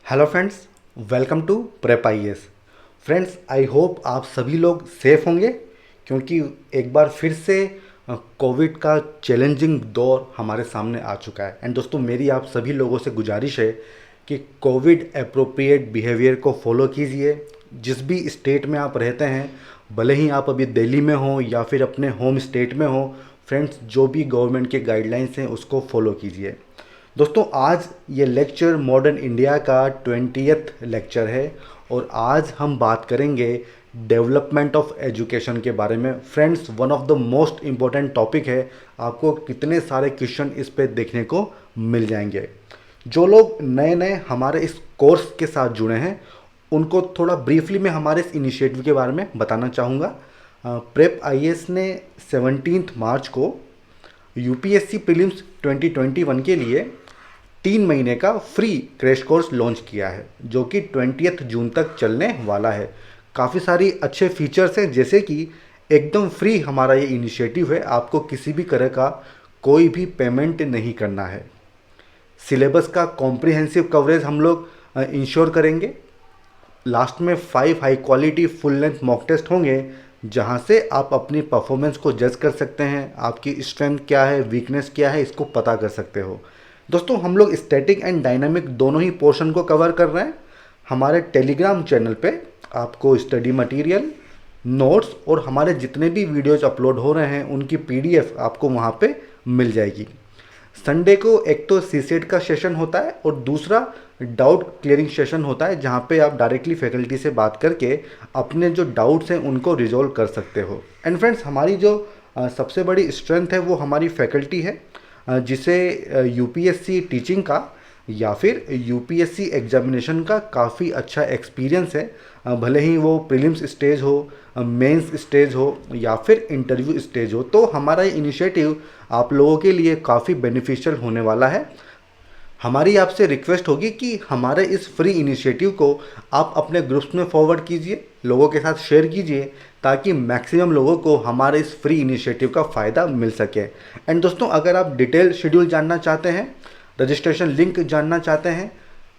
Hello friends, welcome to prep IAS. Friends, I hope आप सभी लोग सेफ होंगे क्योंकि एक बार फिर से कोविड का चैलेंजिंग दौर हमारे सामने आ चुका है। एंड दोस्तों, मेरी आप सभी लोगों से गुजारिश है कि कोविड अप्रोप्रिएट बिहेवियर को फॉलो कीजिए। जिस भी स्टेट में आप रहते हैं, भले ही आप अभी दिल्ली में हो या फिर अपने होम स्टेट में हो, फ्रेंड्स जो भी गवर्नमेंट के गाइडलाइंस हैं उसको फॉलो कीजिए। दोस्तों, आज ये लेक्चर मॉडर्न इंडिया का 20th लेक्चर है और आज हम बात करेंगे डेवलपमेंट ऑफ एजुकेशन के बारे में। Friends, one of the most important topic है। आपको कितने सारे क्वेश्चन इस पे देखने को मिल जाएंगे। जो लोग नए नए हमारे इस कोर्स के साथ जुड़े हैं उनको थोड़ा ब्रीफली मैं हमारे इस इनिशिएटिव के बारे में बताना चाहूँगा। प्रेप आईएएस ने 17 मार्च को यूपीएससी प्रीलिम्स 2021 के लिए 3 महीने का फ्री क्रैश कोर्स लॉन्च किया है, जो कि 20 जून तक चलने वाला है। काफ़ी सारी अच्छे फीचर्स हैं, जैसे कि एकदम फ्री हमारा ये इनिशिएटिव है। आपको किसी भी तरह का कोई भी पेमेंट नहीं करना है। सिलेबस का कॉम्प्रिहेंसिव कवरेज हम लोग इंश्योर करेंगे। लास्ट में 5 high quality full length mock test होंगे, जहां से आप अपनी परफॉर्मेंस को जज कर सकते हैं। आपकी स्ट्रेंथ क्या है, वीकनेस क्या है, इसको पता कर सकते हो। दोस्तों, हम लोग स्टैटिक एंड डायनामिक दोनों ही पोर्शन को कवर कर रहे हैं। हमारे टेलीग्राम चैनल पे आपको स्टडी मटेरियल, नोट्स और हमारे जितने भी वीडियोज अपलोड हो रहे हैं उनकी पीडीएफ आपको वहाँ पे मिल जाएगी। संडे को एक तो सीसेट का सेशन होता है और दूसरा डाउट क्लियरिंग सेशन होता है, जहाँ पे आप डायरेक्टली फैकल्टी से बात करके अपने जो डाउट्स हैं उनको रिजॉल्व कर सकते हो। एंड फ्रेंड्स, हमारी जो सबसे बड़ी स्ट्रेंथ है वो हमारी फैकल्टी है, जिसे यूपीएससी टीचिंग का या फिर यूपीएससी एग्जामिनेशन का काफ़ी अच्छा एक्सपीरियंस है। भले ही वो प्रीलिम्स स्टेज हो, मेंस स्टेज हो या फिर इंटरव्यू स्टेज हो, तो हमारा ये इनिशिएटिव आप लोगों के लिए काफ़ी बेनिफिशियल होने वाला है। हमारी आपसे रिक्वेस्ट होगी कि हमारे इस फ्री इनिशिएटिव को आप अपने ग्रुप्स में फॉरवर्ड कीजिए, लोगों के साथ शेयर कीजिए, ताकि मैक्सिमम लोगों को हमारे इस फ्री इनिशिएटिव का फ़ायदा मिल सके। एंड दोस्तों, अगर आप डिटेल शेड्यूल जानना चाहते हैं, रजिस्ट्रेशन लिंक जानना चाहते हैं,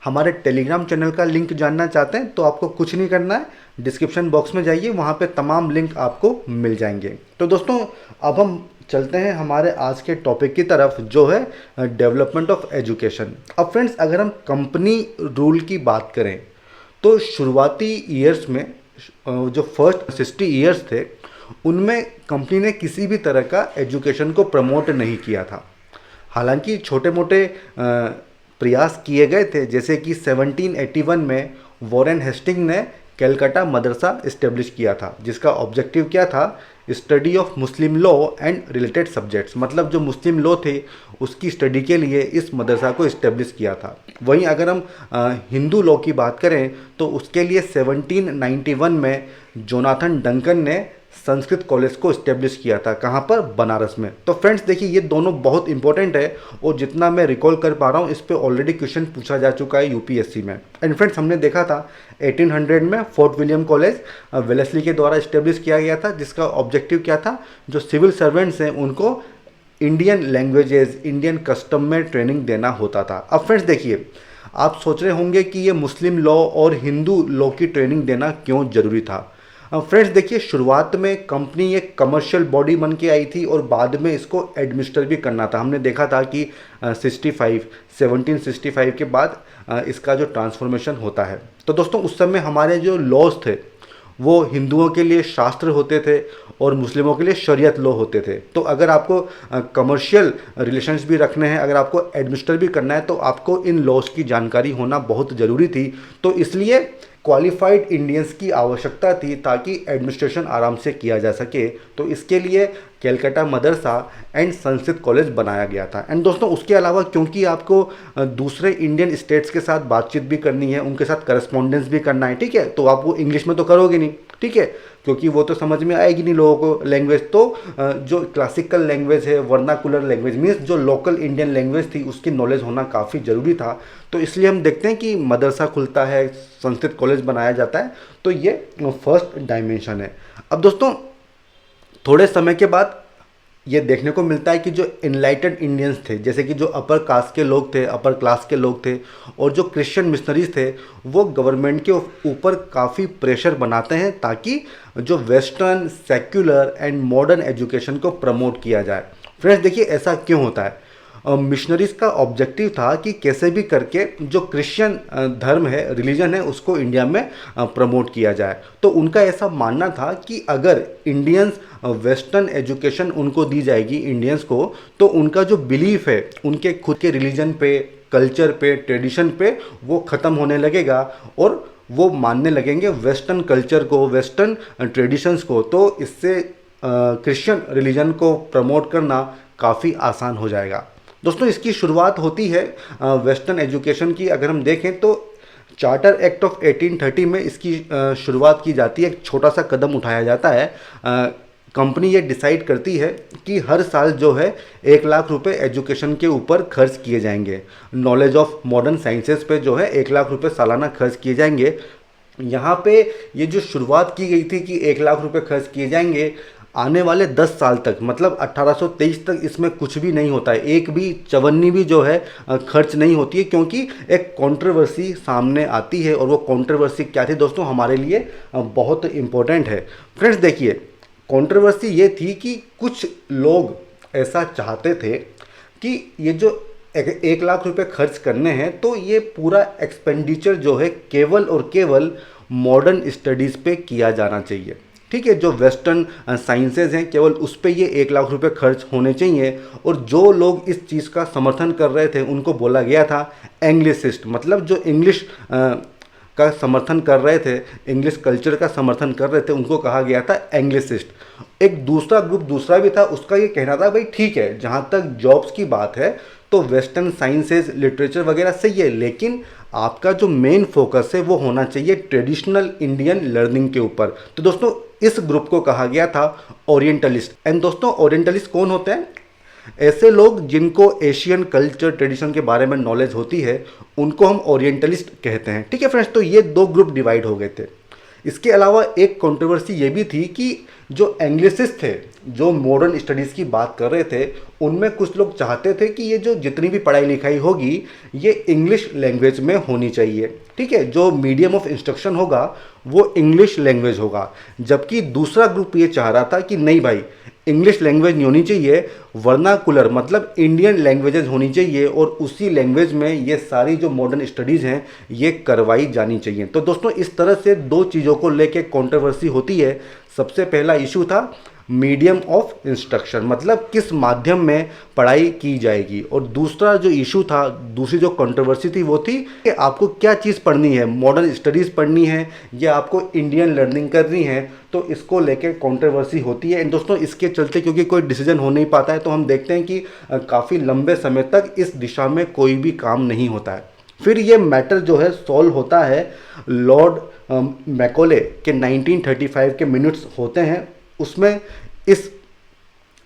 हमारे टेलीग्राम चैनल का लिंक जानना चाहते हैं, तो आपको कुछ नहीं करना है, डिस्क्रिप्शन बॉक्स में जाइए, वहाँ पे तमाम लिंक आपको मिल जाएंगे। तो दोस्तों, अब हम चलते हैं हमारे आज के टॉपिक की तरफ, जो है डेवलपमेंट ऑफ एजुकेशन। अब फ्रेंड्स, अगर हम कंपनी रूल की बात करें तो शुरुआती ईयर्स में जो फर्स्ट 60 ईयर्स थे उनमें कंपनी ने किसी भी तरह का एजुकेशन को प्रमोट नहीं किया था। हालांकि छोटे मोटे प्रयास किए गए थे, जैसे कि 1781 में वॉरेन हेस्टिंग ने कलकत्ता मदरसा इस्टेब्लिश किया था, जिसका ऑब्जेक्टिव क्या था, study of Muslim law and related subjects. मतलब जो मुस्लिम लॉ थे उसकी स्टडी के लिए इस मदरसा को इस्टेब्लिश किया था। वहीं अगर हम हिंदू लॉ की बात करें तो उसके लिए 1791 में जोनाथन डंकन ने संस्कृत कॉलेज को इस्टेब्लिश किया था। कहाँ पर? बनारस में। तो फ्रेंड्स देखिए, ये दोनों बहुत इंपॉर्टेंट है और जितना मैं रिकॉल कर पा रहा हूँ इस पे ऑलरेडी क्वेश्चन पूछा जा चुका है यूपीएससी में। एंड फ्रेंड्स, हमने देखा था 1800 में फोर्ट विलियम कॉलेज वेलेस्ली के द्वारा इस्टेब्लिश किया गया था, जिसका ऑब्जेक्टिव क्या था, जो सिविल सर्वेंट्स हैं उनको इंडियन लैंग्वेजेस, इंडियन कस्टम में ट्रेनिंग देना होता था। अब फ्रेंड्स देखिए, आप सोच रहे होंगे कि ये मुस्लिम लॉ और हिंदू लॉ की ट्रेनिंग देना क्यों जरूरी था। फ्रेंड्स देखिए, शुरुआत में कंपनी एक कमर्शियल बॉडी बन के आई थी और बाद में इसको एडमिनिस्टर भी करना था। हमने देखा था कि 1765 के बाद इसका जो ट्रांसफॉर्मेशन होता है। तो दोस्तों, उस समय हमारे जो लॉज थे वो हिंदुओं के लिए शास्त्र होते थे और मुस्लिमों के लिए शरीयत लॉ होते थे। तो अगर आपको कमर्शियल रिलेशंस भी रखने हैं, अगर आपको एडमिनिस्टर भी करना है, तो आपको इन लॉज की जानकारी होना बहुत ज़रूरी थी। तो इसलिए क्वालिफाइड इंडियंस की आवश्यकता थी ताकि एडमिनिस्ट्रेशन आराम से किया जा सके। तो इसके लिए कलकत्ता मदरसा एंड संस्कृत कॉलेज बनाया गया था। एंड दोस्तों, उसके अलावा क्योंकि आपको दूसरे इंडियन स्टेट्स के साथ बातचीत भी करनी है, उनके साथ करस्पॉन्डेंस भी करना है, ठीक है, तो आप वो इंग्लिश में तो करोगे नहीं, ठीक है, क्योंकि वो तो समझ में आएगी नहीं लोगों को लैंग्वेज। तो जो क्लासिकल लैंग्वेज है, वर्नाकुलर लैंग्वेज मीन्स जो लोकल इंडियन लैंग्वेज थी, उसकी नॉलेज होना काफ़ी ज़रूरी था। तो इसलिए हम देखते हैं कि मदरसा खुलता है, संस्कृत कॉलेज बनाया जाता है। तो ये फर्स्ट डायमेंशन है। अब दोस्तों, थोड़े समय के बाद ये देखने को मिलता है कि जो इनलाइटेड इंडियंस थे, जैसे कि जो अपर कास्ट के लोग थे, अपर क्लास के लोग थे, और जो क्रिश्चियन मिशनरीज थे, वो गवर्नमेंट के ऊपर काफ़ी प्रेशर बनाते हैं ताकि जो western secular and modern education को प्रमोट किया जाए। फ्रेंड्स देखिए ऐसा क्यों होता है। मिशनरीज का ऑब्जेक्टिव था कि कैसे भी करके जो क्रिश्चियन धर्म है, रिलीजन है, उसको इंडिया में प्रमोट किया जाए। तो उनका ऐसा मानना था कि अगर इंडियंस वेस्टर्न एजुकेशन उनको दी जाएगी इंडियंस को, तो उनका जो बिलीफ है उनके खुद के रिलीजन पे, कल्चर पे, ट्रेडिशन पे, वो ख़त्म होने लगेगा और वो मानने लगेंगे वेस्टर्न कल्चर को, वेस्टर्न ट्रेडिशंस को। तो इससे क्रिश्चियन रिलीजन को प्रमोट करना काफ़ी आसान हो जाएगा। दोस्तों इसकी शुरुआत होती है वेस्टर्न एजुकेशन की। अगर हम देखें तो चार्टर एक्ट ऑफ 1830 में इसकी शुरुआत की जाती है। एक छोटा सा कदम उठाया जाता है। कंपनी ये डिसाइड करती है कि हर साल जो है 1 लाख रुपए एजुकेशन के ऊपर खर्च किए जाएंगे। नॉलेज ऑफ मॉडर्न साइंसेस पे जो है 1 लाख रुपए सालाना खर्च किए जाएंगे। यहाँ पे ये जो शुरुआत की गई थी कि 1 लाख रुपए खर्च किए जाएंगे, आने वाले 10 साल तक मतलब 1823 तक इसमें कुछ भी नहीं होता है, एक भी चवन्नी भी जो है खर्च नहीं होती है, क्योंकि एक कंट्रोवर्सी सामने आती है। और वो कंट्रोवर्सी क्या थी दोस्तों, हमारे लिए बहुत इम्पोर्टेंट है। फ्रेंड्स देखिए कंट्रोवर्सी ये थी कि कुछ लोग ऐसा चाहते थे कि ये जो 1 लाख रुपए खर्च करने हैं, तो ये पूरा एक्सपेंडिचर जो है केवल और केवल मॉडर्न स्टडीज़ पे किया जाना चाहिए। ठीक है, जो वेस्टर्न साइंसेज हैं केवल उस पर ये 1 लाख रुपए खर्च होने चाहिए। और जो लोग इस चीज़ का समर्थन कर रहे थे उनको बोला गया था एंग्लिसिस्ट, मतलब जो इंग्लिश का समर्थन कर रहे थे, इंग्लिश कल्चर का समर्थन कर रहे थे, उनको कहा गया था एंग्लिसिस्ट। एक दूसरा ग्रुप दूसरा भी था, उसका ये कहना था भाई ठीक है, जहाँ तक जॉब्स की बात है तो वेस्टर्न साइंसेज, लिटरेचर वगैरह सही है, लेकिन आपका जो मेन फोकस है वो होना चाहिए ट्रेडिशनल इंडियन लर्निंग के ऊपर। तो दोस्तों इस ग्रुप को कहा गया था ओरिएंटलिस्ट। एंड दोस्तों ओरिएंटलिस्ट कौन होते हैं? ऐसे लोग जिनको एशियन कल्चर ट्रेडिशन के बारे में नॉलेज होती है, उनको हम ओरिएंटलिस्ट कहते हैं। ठीक है फ्रेंड्स, तो ये 2 ग्रुप डिवाइड हो गए थे। इसके अलावा एक कंट्रोवर्सी ये भी थी कि जो एंग्लिसिस्ट थे, जो मॉडर्न स्टडीज़ की बात कर रहे थे, उनमें कुछ लोग चाहते थे कि ये जो जितनी भी पढ़ाई लिखाई होगी ये इंग्लिश लैंग्वेज में होनी चाहिए। ठीक है, जो मीडियम ऑफ इंस्ट्रक्शन होगा वो इंग्लिश लैंग्वेज होगा। जबकि दूसरा ग्रुप ये चाह रहा था कि नहीं भाई, इंग्लिश लैंग्वेज नहीं होनी चाहिए, वर्नाकुलर मतलब इंडियन लैंग्वेजेस होनी चाहिए, और उसी लैंग्वेज में ये सारी जो मॉडर्न स्टडीज़ हैं ये करवाई जानी चाहिए। तो दोस्तों इस तरह से 2 चीज़ों को लेके कंट्रोवर्सी होती है। सबसे पहला इशू था मीडियम ऑफ इंस्ट्रक्शन, मतलब किस माध्यम में पढ़ाई की जाएगी, और दूसरा जो इशू था, दूसरी जो कंट्रोवर्सी थी वो थी कि आपको क्या चीज़ पढ़नी है, मॉडर्न स्टडीज़ पढ़नी है या आपको इंडियन लर्निंग करनी है। तो इसको लेकर कंट्रोवर्सी होती है। एंड दोस्तों इसके चलते क्योंकि कोई डिसीजन हो नहीं पाता है, तो हम देखते हैं कि काफ़ी लंबे समय तक इस दिशा में कोई भी काम नहीं होता है। फिर ये मैटर जो है सॉल्व होता है, लॉर्ड मैकॉले के 1935 के मिनट्स होते हैं, उसमें इस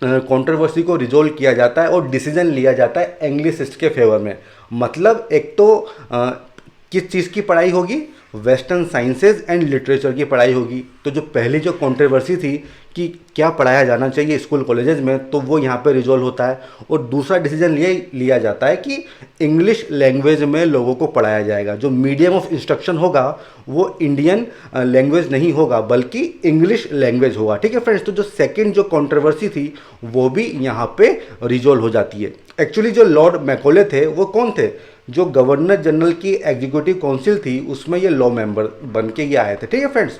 कंट्रोवर्सी को रिजोल्व किया जाता है और डिसीजन लिया जाता है एंग्लिसिस्ट के फेवर में। मतलब एक तो किस चीज़ की पढ़ाई होगी, वेस्टर्न साइंसेज एंड लिटरेचर की पढ़ाई होगी। तो जो पहली जो कंट्रोवर्सी थी कि क्या पढ़ाया जाना चाहिए स्कूल कॉलेजेस में, तो वो यहाँ पे रिजोल्व होता है। और दूसरा डिसीजन लिया जाता है कि इंग्लिश लैंग्वेज में लोगों को पढ़ाया जाएगा। जो मीडियम ऑफ इंस्ट्रक्शन होगा वो इंडियन लैंग्वेज नहीं होगा बल्कि इंग्लिश लैंग्वेज होगा। ठीक है फ्रेंड्स, तो जो सेकेंड जो कंट्रोवर्सी थी वो भी यहाँ पे रिजोल्व हो जाती है। एक्चुअली जो लॉर्ड मैकॉले थे वो कौन थे? जो गवर्नर जनरल की एग्जीक्यूटिव काउंसिल थी उसमें ये लॉ मेंबर बन के ये आए थे। ठीक है फ्रेंड्स,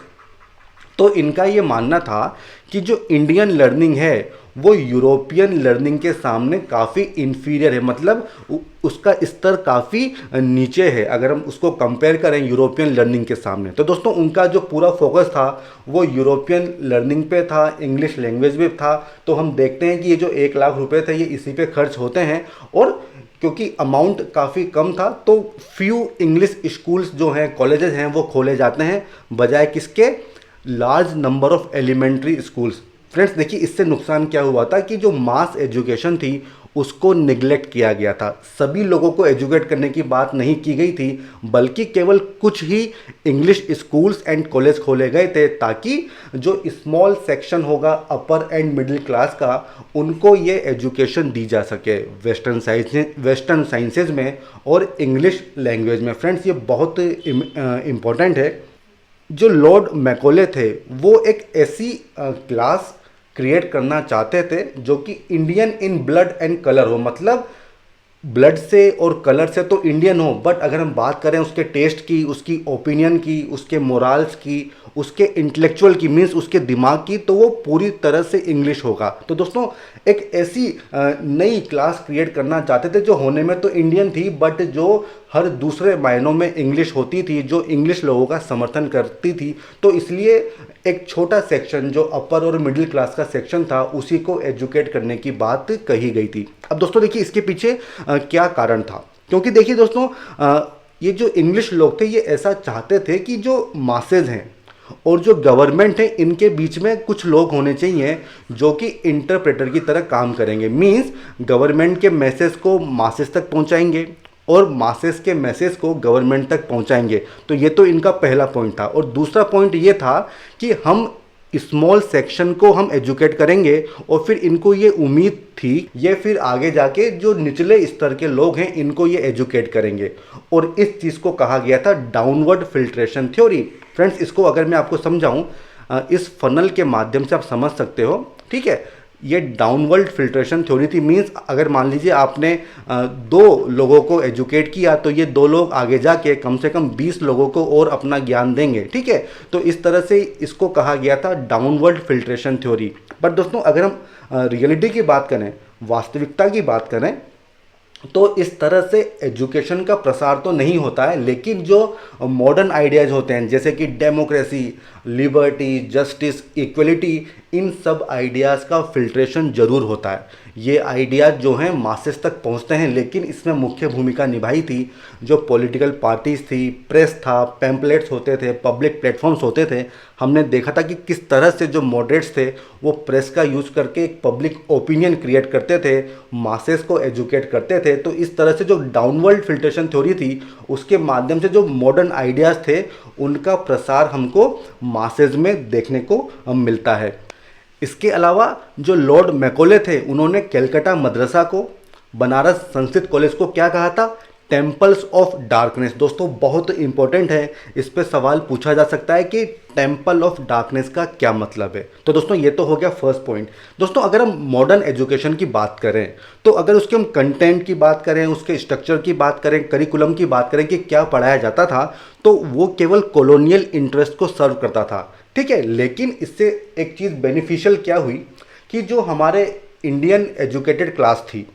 तो इनका ये मानना था कि जो इंडियन लर्निंग है वो यूरोपियन लर्निंग के सामने काफ़ी इन्फीरियर है, मतलब उसका स्तर काफ़ी नीचे है अगर हम उसको कंपेयर करें यूरोपियन लर्निंग के सामने। तो दोस्तों उनका जो पूरा फोकस था वो यूरोपियन लर्निंग पे था, इंग्लिश लैंग्वेज पे था। तो हम देखते हैं कि ये जो 1 लाख रुपए थे ये इसी पे खर्च होते हैं, और क्योंकि अमाउंट काफ़ी कम था तो फ्यू इंग्लिश स्कूल्स जो हैं, कॉलेजेस हैं, वो खोले जाते हैं बजाय किसके, large number of elementary schools. Friends देखिए इससे नुकसान क्या हुआ था कि जो मास एजुकेशन थी उसको निगलेक्ट किया गया था। सभी लोगों को एजुकेट करने की बात नहीं की गई थी, बल्कि केवल कुछ ही इंग्लिश स्कूल्स एंड कॉलेज खोले गए थे, ताकि जो स्मॉल सेक्शन होगा अपर एंड मिडिल क्लास का, उनको ये एजुकेशन दी जा सके वेस्टर्न साइंसेज में और इंग्लिश लैंग्वेज में। फ्रेंड्स, ये बहुत इम्पॉर्टेंट है। जो लॉर्ड मैकॉले थे वो एक ऐसी क्लास क्रिएट करना चाहते थे जो कि Indian in blood and colour हो, मतलब ब्लड से और कलर से तो इंडियन हो, बट अगर हम बात करें उसके टेस्ट की, उसकी ओपिनियन की, उसके मोरल्स की, उसके इंटेलेक्चुअल की, मीन्स उसके दिमाग की, तो वो पूरी तरह से इंग्लिश होगा। तो दोस्तों, एक ऐसी नई क्लास क्रिएट करना चाहते थे जो होने में तो इंडियन थी, बट जो हर दूसरे मायनों में इंग्लिश होती थी, जो इंग्लिश लोगों का समर्थन करती थी। तो इसलिए एक छोटा सेक्शन जो अपर और मिडिल क्लास का सेक्शन था, उसी को एजुकेट करने की बात कही गई थी। अब दोस्तों देखिए, इसके पीछे क्या कारण था, क्योंकि देखिए दोस्तों, ये जो इंग्लिश लोग थे ये ऐसा चाहते थे कि जो मासेज हैं और जो गवर्नमेंट है, इनके बीच में कुछ लोग होने चाहिए जो कि इंटरप्रेटर की तरह काम करेंगे। मींस गवर्नमेंट के मैसेज को मासेस तक पहुंचाएंगे और मासेस के मैसेज को गवर्नमेंट तक पहुंचाएंगे। तो ये तो इनका पहला पॉइंट था। और दूसरा पॉइंट ये था कि हम स्मॉल सेक्शन को हम एजुकेट करेंगे, और फिर इनको ये उम्मीद थी ये फिर आगे जाके जो निचले स्तर के लोग हैं इनको ये एजुकेट करेंगे। और इस चीज़ को कहा गया था डाउनवर्ड फिल्ट्रेशन थ्योरी। फ्रेंड्स, इसको अगर मैं आपको समझाऊं, इस फनल के माध्यम से आप समझ सकते हो, ठीक है। ये डाउनवर्ड फिल्ट्रेशन थ्योरी थी। मींस अगर मान लीजिए आपने दो लोगों को एजुकेट किया, तो ये दो लोग आगे जाके कम से कम 20 लोगों को और अपना ज्ञान देंगे, ठीक है। तो इस तरह से इसको कहा गया था डाउनवर्ड फिल्ट्रेशन थ्योरी। बट दोस्तों, अगर हम रियलिटी की बात करें, वास्तविकता की बात करें, तो इस तरह से एजुकेशन का प्रसार तो नहीं होता है। लेकिन जो मॉडर्न आइडियाज़ होते हैं, जैसे कि डेमोक्रेसी, लिबर्टी, जस्टिस, इक्वलिटी, इन सब आइडियाज़ का फिल्ट्रेशन जरूर होता है। ये आइडियाज़ जो हैं मासेस तक पहुंचते हैं, लेकिन इसमें मुख्य भूमिका निभाई थी जो पॉलिटिकल पार्टीज़ थी, प्रेस था, पैम्पलेट्स होते थे, पब्लिक प्लेटफॉर्म्स होते थे। हमने देखा था कि किस तरह से जो मॉडरेट्स थे वो प्रेस का यूज़ करके एक पब्लिक ओपिनियन क्रिएट करते थे, मासेस को एजुकेट करते थे। तो इस तरह से जो डाउनवर्ड फिल्ट्रेशन थ्योरी थी, उसके माध्यम से जो मॉडर्न आइडियाज़ थे उनका प्रसार हमको मासेज में देखने को मिलता है। इसके अलावा जो लॉर्ड मैकॉले थे, उन्होंने कलकत्ता मदरसा को, बनारस संस्कृत कॉलेज को क्या कहा था? Temples of darkness. दोस्तों, बहुत इंपॉर्टेंट है, इस पे सवाल पूछा जा सकता है कि टेम्पल ऑफ डार्कनेस का क्या मतलब है। तो दोस्तों, ये तो हो गया फर्स्ट पॉइंट। दोस्तों, अगर हम मॉडर्न एजुकेशन की बात करें, तो अगर उसके हम कंटेंट की बात करें, उसके स्ट्रक्चर की बात करें, करिकुलम की बात करें कि क्या पढ़ाया जाता था, तो वो केवल कॉलोनियल इंटरेस्ट को सर्व करता था, ठीक है। लेकिन इससे एक चीज़ बेनिफिशियल क्या हुई कि जो हमारे इंडियन एजुकेटेड क्लास थी,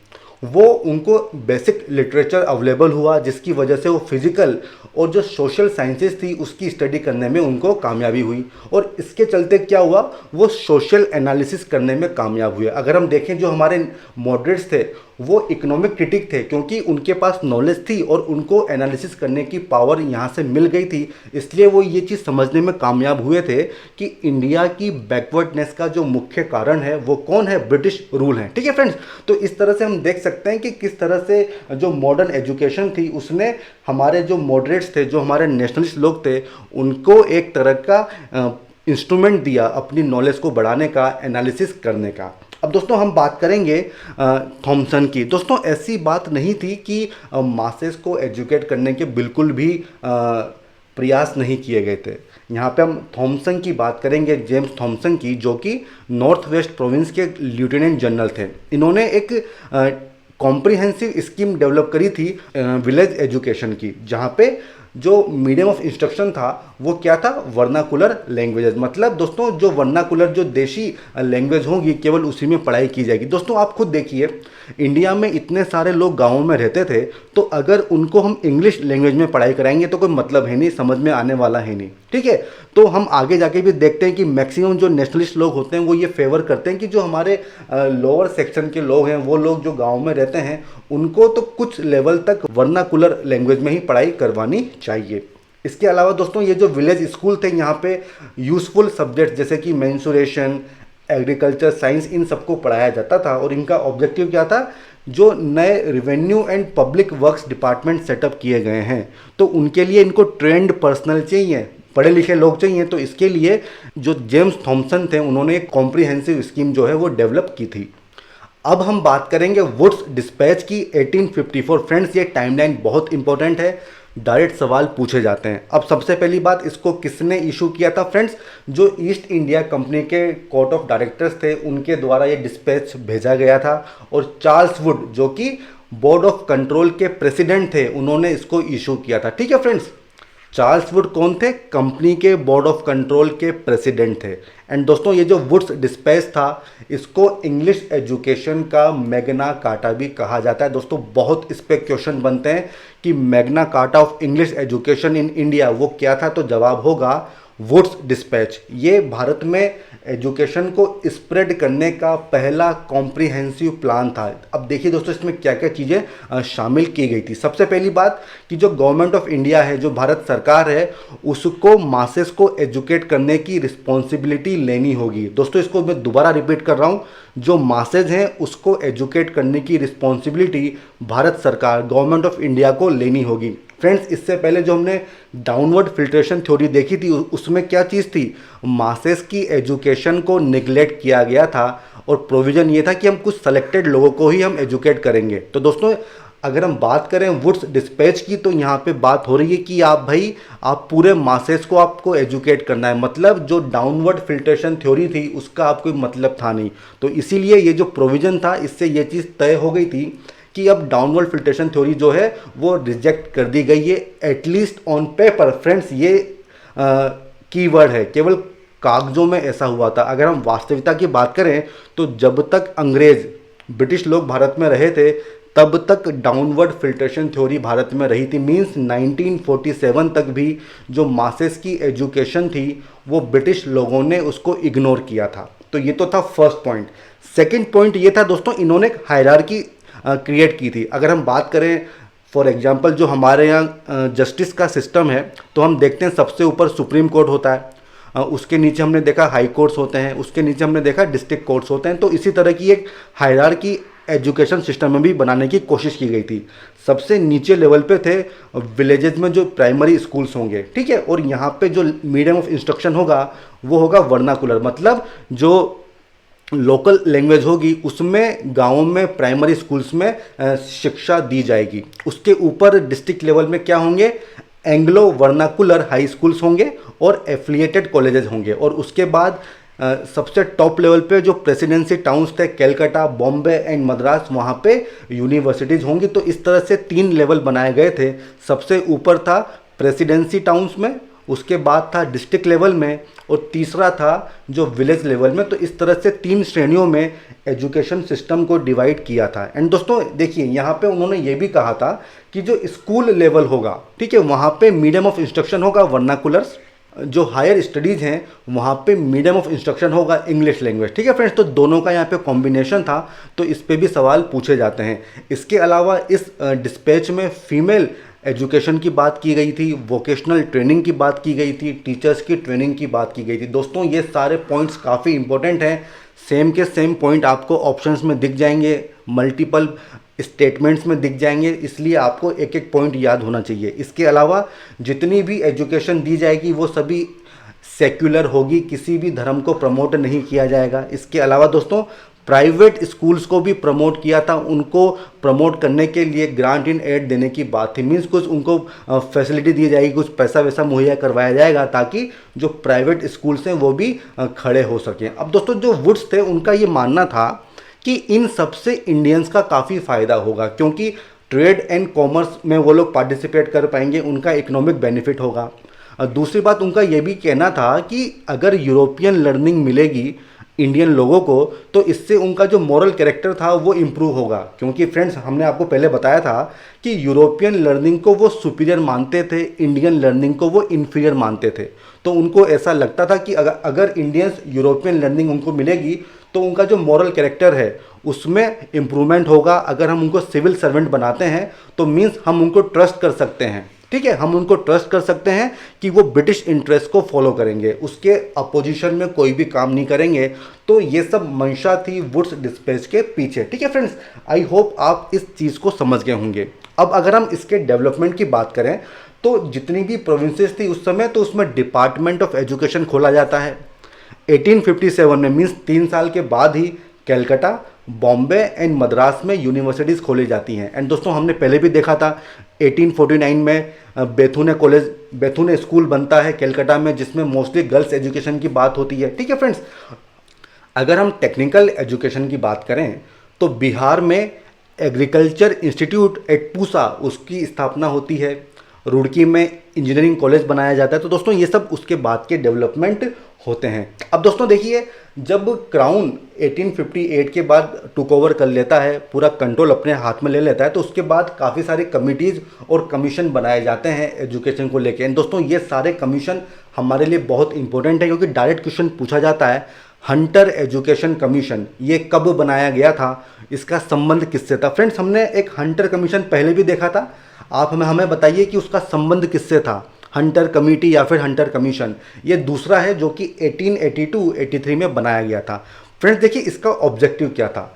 वो उनको बेसिक लिटरेचर अवेलेबल हुआ, जिसकी वजह से वो फिजिकल और जो सोशल साइंसेस थी उसकी स्टडी करने में उनको कामयाबी हुई। और इसके चलते क्या हुआ, वो सोशल एनालिसिस करने में कामयाब हुए। अगर हम देखें, जो हमारे मॉडरेट्स थे वो इकोनॉमिक क्रिटिक थे, क्योंकि उनके पास नॉलेज थी और उनको एनालिसिस करने की पावर यहाँ से मिल गई थी। इसलिए वो ये चीज़ समझने में कामयाब हुए थे कि इंडिया की बैकवर्डनेस का जो मुख्य कारण है वो कौन है? ब्रिटिश रूल है, ठीक है फ्रेंड्स। तो इस तरह से हम देख सकते हैं कि किस तरह से जो मॉडर्न एजुकेशन थी उसने हमारे जो मॉडरेट्स थे, जो हमारे नेशनलिस्ट लोग थे, उनको एक तरह का इंस्ट्रूमेंट दिया अपनी नॉलेज को बढ़ाने का, एनालिसिस करने का। अब दोस्तों, हम बात करेंगे थॉमसन की। दोस्तों, ऐसी बात नहीं थी कि मासेस को एजुकेट करने के बिल्कुल भी प्रयास नहीं किए गए थे। यहाँ पे हम थॉमसन की बात करेंगे, जेम्स थॉमसन की, जो कि नॉर्थ वेस्ट प्रोविंस के लेफ्टिनेंट जनरल थे। इन्होंने एक कॉम्प्रिहेंसिव स्कीम डेवलप करी थी विलेज एजुकेशन की, जहाँ पे जो मीडियम ऑफ इंस्ट्रक्शन था वो क्या था? Vernacular languages. मतलब दोस्तों, जो वर्नाकुलर जो देशी लैंग्वेज होंगी केवल उसी में पढ़ाई की जाएगी। दोस्तों, आप खुद देखिए, इंडिया में इतने सारे लोग गाँवों में रहते थे, तो अगर उनको हम इंग्लिश लैंग्वेज में पढ़ाई कराएंगे तो कोई मतलब है नहीं, समझ में आने वाला है नहीं, ठीक है। तो हम आगे जाके भी देखते हैं कि मैक्सिमम जो नेशनलिस्ट लोग होते हैं वो ये फेवर करते हैं कि जो हमारे लोअर सेक्शन के लोग हैं, वो लोग जो गाँव में रहते हैं, उनको तो कुछ लेवल तक वर्नाकुलर लैंग्वेज में ही पढ़ाई करवानी चाहिए। इसके अलावा दोस्तों, ये जो विलेज स्कूल थे, यहाँ पे यूज़फुल सब्जेक्ट जैसे कि मेंसुरेशन, एग्रीकल्चर, साइंस, इन सबको पढ़ाया जाता था। और इनका ऑब्जेक्टिव क्या था? जो नए revenue and public works department setup किए गए हैं, तो उनके लिए इनको ट्रेंड पर्सनल चाहिए, पढ़े लिखे लोग चाहिए। तो इसके लिए जो जेम्स थॉमसन थे उन्होंने एक कॉम्प्रिहेंसिव स्कीम जो है वो डेवलप की थी। अब हम बात करेंगे वुड्स डिस्पैच की 1854। फ्रेंड्स ये टाइमलाइन बहुत इंपॉर्टेंट है, डायरेक्ट सवाल पूछे जाते हैं। अब सबसे पहली बात, इसको किसने इशू किया था फ्रेंड्स? जो ईस्ट इंडिया कंपनी के कोर्ट ऑफ डायरेक्टर्स थे उनके द्वारा ये डिस्पैच भेजा गया था, और चार्ल्स वुड जो कि बोर्ड ऑफ कंट्रोल के प्रेसिडेंट थे उन्होंने इसको इशू किया था। ठीक है फ्रेंड्स, चार्ल्स वुड कौन थे? कंपनी के बोर्ड ऑफ कंट्रोल के प्रेसिडेंट थे। एंड दोस्तों ये जो वुड्स डिस्पैच था इसको इंग्लिश एजुकेशन का मैग्ना कार्टा भी कहा जाता है। दोस्तों बहुत इस पे क्वेश्चन बनते हैं कि Magna carta of English education in India वो क्या था, तो जवाब होगा वुड्स डिस्पैच। ये भारत में एजुकेशन को स्प्रेड करने का पहला कॉम्प्रिहेंसिव प्लान था। अब देखिए दोस्तों इसमें क्या क्या चीज़ें शामिल की गई थी। सबसे पहली बात कि जो गवर्नमेंट ऑफ इंडिया है, जो भारत सरकार है, उसको मासेस को एजुकेट करने की रिस्पॉन्सिबिलिटी लेनी होगी। दोस्तों इसको मैं दोबारा रिपीट कर रहा हूँ, जो मासेज हैं उसको एजुकेट करने की रिस्पॉन्सिबिलिटी भारत सरकार, गवर्नमेंट ऑफ इंडिया को लेनी होगी। फ्रेंड्स इससे पहले जो हमने डाउनवर्ड फिल्ट्रेशन थ्योरी देखी थी उसमें क्या चीज़ थी? मासेस की एजुकेशन को निगलेक्ट किया गया था, और प्रोविज़न ये था कि हम कुछ सेलेक्टेड लोगों को ही हम एजुकेट करेंगे। तो दोस्तों अगर हम बात करें वुड्स डिस्पैच की, तो यहाँ पे बात हो रही है कि आप पूरे मासेस को आपको एजुकेट करना है। मतलब जो डाउनवर्ड फिल्ट्रेशन थ्योरी थी उसका आपको मतलब था नहीं। तो इसीलिए ये जो प्रोविज़न था इससे ये चीज़ तय हो गई थी कि अब डाउनवर्ड फिल्ट्रेशन थ्योरी जो है वो रिजेक्ट कर दी गई है, एटलीस्ट ऑन पेपर। फ्रेंड्स ये कीवर्ड है, केवल कागजों में ऐसा हुआ था। अगर हम वास्तविकता की बात करें तो जब तक अंग्रेज ब्रिटिश लोग भारत में रहे थे तब तक डाउनवर्ड फिल्ट्रेशन थ्योरी भारत में रही थी। मींस 1947 तक भी जो मासेस की एजुकेशन थी वो ब्रिटिश लोगों ने उसको इग्नोर किया था। तो ये तो था फर्स्ट पॉइंट। सेकंड पॉइंट ये था दोस्तों, इन्होंने एक हायरार्की क्रिएट की थी। अगर हम बात करें फॉर एग्जांपल जो हमारे यहाँ जस्टिस का सिस्टम है, तो हम देखते हैं सबसे ऊपर सुप्रीम कोर्ट होता है, उसके नीचे हमने देखा हाई कोर्ट्स होते हैं, उसके नीचे हमने देखा डिस्ट्रिक्ट कोर्ट्स होते हैं। तो इसी तरह की एक हायरार्की एजुकेशन सिस्टम में भी बनाने की कोशिश की गई थी। सबसे नीचे लेवल पे थे विलेजेस में जो प्राइमरी स्कूल्स होंगे, ठीक है, और यहाँ पे जो मीडियम ऑफ इंस्ट्रक्शन होगा वो होगा वर्नाकुलर, मतलब जो लोकल लैंग्वेज होगी उसमें गाँवों में प्राइमरी स्कूल्स में शिक्षा दी जाएगी। उसके ऊपर डिस्ट्रिक्ट लेवल में क्या होंगे? एंग्लो वर्नाकुलर हाई स्कूल्स होंगे और एफिलिएटेड कॉलेजेस होंगे। और उसके बाद सबसे टॉप लेवल पे जो प्रेसिडेंसी टाउन्स थे कैलकाटा, बॉम्बे एंड मद्रास, वहाँ पे यूनिवर्सिटीज़ होंगी। तो इस तरह से 3 लेवल बनाए गए थे। सबसे ऊपर था प्रेसिडेंसी टाउन्स में, उसके बाद था डिस्ट्रिक्ट लेवल में, और तीसरा था जो विलेज लेवल में। तो इस तरह से 3 श्रेणियों में एजुकेशन सिस्टम को डिवाइड किया था। एंड दोस्तों देखिए यहाँ पे उन्होंने ये भी कहा था कि जो स्कूल लेवल होगा, ठीक है, वहाँ पे मीडियम ऑफ इंस्ट्रक्शन होगा वर्नाकुलर्स, जो हायर स्टडीज़ हैं वहाँ पे मीडियम ऑफ इंस्ट्रक्शन होगा इंग्लिश लैंग्वेज। ठीक है फ्रेंड्स, तो दोनों का यहाँ पे कॉम्बिनेशन था, तो इस पे भी सवाल पूछे जाते हैं। इसके अलावा इस डिस्पैच में फीमेल एजुकेशन की बात की गई थी, वोकेशनल ट्रेनिंग की बात की गई थी, टीचर्स की ट्रेनिंग की बात की गई थी। दोस्तों ये सारे पॉइंट्स काफ़ी इंपॉर्टेंट हैं। सेम के सेम पॉइंट आपको ऑप्शंस में दिख जाएंगे, मल्टीपल स्टेटमेंट्स में दिख जाएंगे, इसलिए आपको एक एक पॉइंट याद होना चाहिए। इसके अलावा जितनी भी एजुकेशन दी जाएगी वो सभी सेक्युलर होगी, किसी भी धर्म को प्रमोट नहीं किया जाएगा। इसके अलावा दोस्तों प्राइवेट स्कूल्स को भी प्रमोट किया था, उनको प्रमोट करने के लिए ग्रांट इन एड देने की बात थी। मीन्स कुछ उनको फैसिलिटी दी जाएगी, कुछ पैसा वैसा मुहैया करवाया जाएगा ताकि जो प्राइवेट स्कूल्स हैं वो भी खड़े हो सकें। अब दोस्तों जो वुड्स थे उनका ये मानना था कि इन सबसे इंडियंस का काफ़ी फ़ायदा होगा, क्योंकि ट्रेड एंड कॉमर्स में वो लोग पार्टिसिपेट कर पाएंगे, उनका इकोनॉमिक बेनिफिट होगा। दूसरी बात उनका ये भी कहना था कि अगर यूरोपियन लर्निंग मिलेगी इंडियन लोगों को तो इससे उनका जो मॉरल कैरेक्टर था वो इम्प्रूव होगा। क्योंकि फ्रेंड्स हमने आपको पहले बताया था कि यूरोपियन लर्निंग को वो सुपीरियर मानते थे, इंडियन लर्निंग को वो इन्फीरियर मानते थे। तो उनको ऐसा लगता था कि अगर इंडियंस यूरोपियन लर्निंग उनको मिलेगी तो उनका जो मॉरल कैरेक्टर है उसमें इम्प्रूवमेंट होगा। अगर हम उनको सिविल सर्वेंट बनाते हैं तो मीन्स हम उनको ट्रस्ट कर सकते हैं। ठीक है, हम उनको ट्रस्ट कर सकते हैं कि वो ब्रिटिश इंटरेस्ट को फॉलो करेंगे, उसके अपोजिशन में कोई भी काम नहीं करेंगे। तो ये सब मंशा थी वुड्स डिस्पैच के पीछे। ठीक है फ्रेंड्स, आई होप आप इस चीज़ को समझ गए होंगे। अब अगर हम इसके डेवलपमेंट की बात करें तो जितनी भी प्रोविंसेस थी उस समय, तो उसमें डिपार्टमेंट ऑफ एजुकेशन खोला जाता है 1857 में, मीन्स 3 साल के बाद ही कलकत्ता, बॉम्बे एंड मद्रास में यूनिवर्सिटीज़ खोली जाती हैं। एंड दोस्तों हमने पहले भी देखा था 1849 में बेथुने स्कूल बनता है कलकत्ता में, जिसमें मोस्टली गर्ल्स एजुकेशन की बात होती है। ठीक है फ्रेंड्स, अगर हम टेक्निकल एजुकेशन की बात करें तो बिहार में एग्रीकल्चर इंस्टीट्यूट एट पूसा उसकी स्थापना होती है, रुड़की में इंजीनियरिंग कॉलेज बनाया जाता है। तो दोस्तों ये सब उसके बाद के डेवलपमेंट होते हैं। अब दोस्तों देखिए, जब क्राउन 1858 के बाद टुक ओवर कर लेता है, पूरा कंट्रोल अपने हाथ में ले लेता है, तो उसके बाद काफ़ी सारे कमिटीज़ और कमीशन बनाए जाते हैं एजुकेशन को लेके। दोस्तों ये सारे कमीशन हमारे लिए बहुत इंपॉर्टेंट है, क्योंकि डायरेक्ट क्वेश्चन पूछा जाता है हंटर एजुकेशन कमीशन ये कब बनाया गया था, इसका संबंध किससे था। फ्रेंड्स हमने एक हंटर कमीशन पहले भी देखा था, आप हमें बताइए कि उसका संबंध किससे था, हंटर कमेटी या फिर हंटर कमीशन। ये दूसरा है जो कि 1882-83 में बनाया गया था। फ्रेंड्स देखिए इसका ऑब्जेक्टिव क्या था,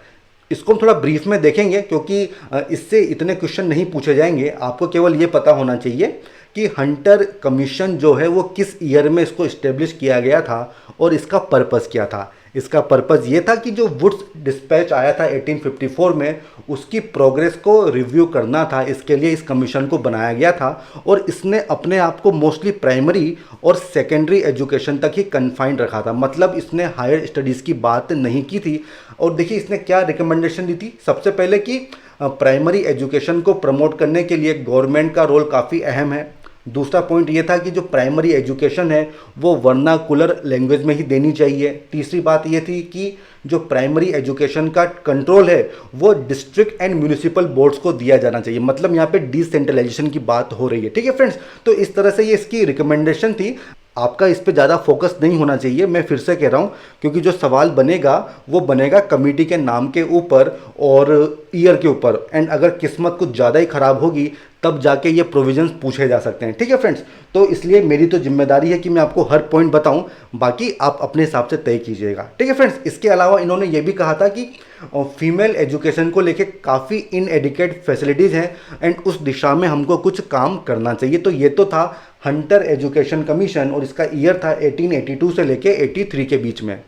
इसको हम थोड़ा ब्रीफ में देखेंगे, क्योंकि इससे इतने क्वेश्चन नहीं पूछे जाएंगे। आपको केवल ये पता होना चाहिए कि हंटर कमीशन जो है वो किस ईयर में इसको इस्टेब्लिश किया गया था और इसका पर्पस क्या था। इसका पर्पस ये था कि जो वुड्स डिस्पैच आया था 1854 में, उसकी प्रोग्रेस को रिव्यू करना था। इसके लिए इस कमीशन को बनाया गया था और इसने अपने आप को मोस्टली प्राइमरी और सेकेंडरी एजुकेशन तक ही कन्फाइंड रखा था, मतलब इसने हायर स्टडीज़ की बात नहीं की थी। और देखिए इसने क्या रिकमेंडेशन दी थी, सबसे पहले कि प्राइमरी एजुकेशन को प्रमोट करने के लिए गवर्नमेंट का रोल काफ़ी अहम है। दूसरा पॉइंट ये था कि जो प्राइमरी एजुकेशन है वो वर्नाकुलर लैंग्वेज में ही देनी चाहिए। तीसरी बात ये थी कि जो प्राइमरी एजुकेशन का कंट्रोल है वो डिस्ट्रिक्ट एंड म्यूनिसिपल बोर्ड्स को दिया जाना चाहिए, मतलब यहाँ पे डिसेंट्रलाइजेशन की बात हो रही है। ठीक है फ्रेंड्स, तो इस तरह से ये इसकी रिकमेंडेशन थी। आपका इस पे ज़्यादा फोकस नहीं होना चाहिए, मैं फिर से कह रहा हूँ, क्योंकि जो सवाल बनेगा वो बनेगा कमेटी के नाम के ऊपर और ईयर के ऊपर, एंड अगर किस्मत कुछ ज़्यादा ही ख़राब होगी तब जाके ये प्रोविजंस पूछे जा सकते हैं। ठीक है फ्रेंड्स, तो इसलिए मेरी तो जिम्मेदारी है कि मैं आपको हर पॉइंट बताऊं, बाकी आप अपने हिसाब से तय कीजिएगा। ठीक है फ्रेंड्स, इसके अलावा इन्होंने ये भी कहा था कि फीमेल एजुकेशन को लेके काफ़ी इनएडिक्वेट फैसिलिटीज़ हैं एंड उस दिशा में हमको कुछ काम करना चाहिए। तो ये तो था हंटर एजुकेशन कमीशन और इसका ईयर था 1882 से लेके 83 के बीच में।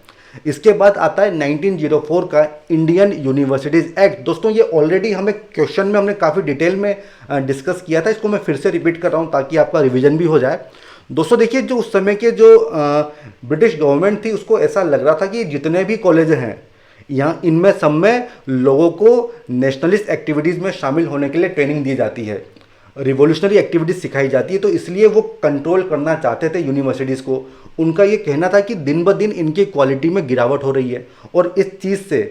इसके बाद आता है 1904 का इंडियन यूनिवर्सिटीज़ एक्ट। दोस्तों ये ऑलरेडी हमें क्वेश्चन में हमने काफ़ी डिटेल में डिस्कस किया था, इसको मैं फिर से रिपीट कर रहा हूँ ताकि आपका रिवीजन भी हो जाए। दोस्तों देखिए, जो उस समय के जो ब्रिटिश गवर्नमेंट थी उसको ऐसा लग रहा था कि जितने भी कॉलेज हैं यहाँ, इनमें सब में लोगों को नेशनलिस्ट एक्टिविटीज़ में शामिल होने के लिए ट्रेनिंग दी जाती है, रिवोल्यूशनरी एक्टिविटीज़ सिखाई जाती है। तो इसलिए वो कंट्रोल करना चाहते थे यूनिवर्सिटीज़ को। उनका ये कहना था कि दिन ब दिन इनकी क्वालिटी में गिरावट हो रही है, और इस चीज़ से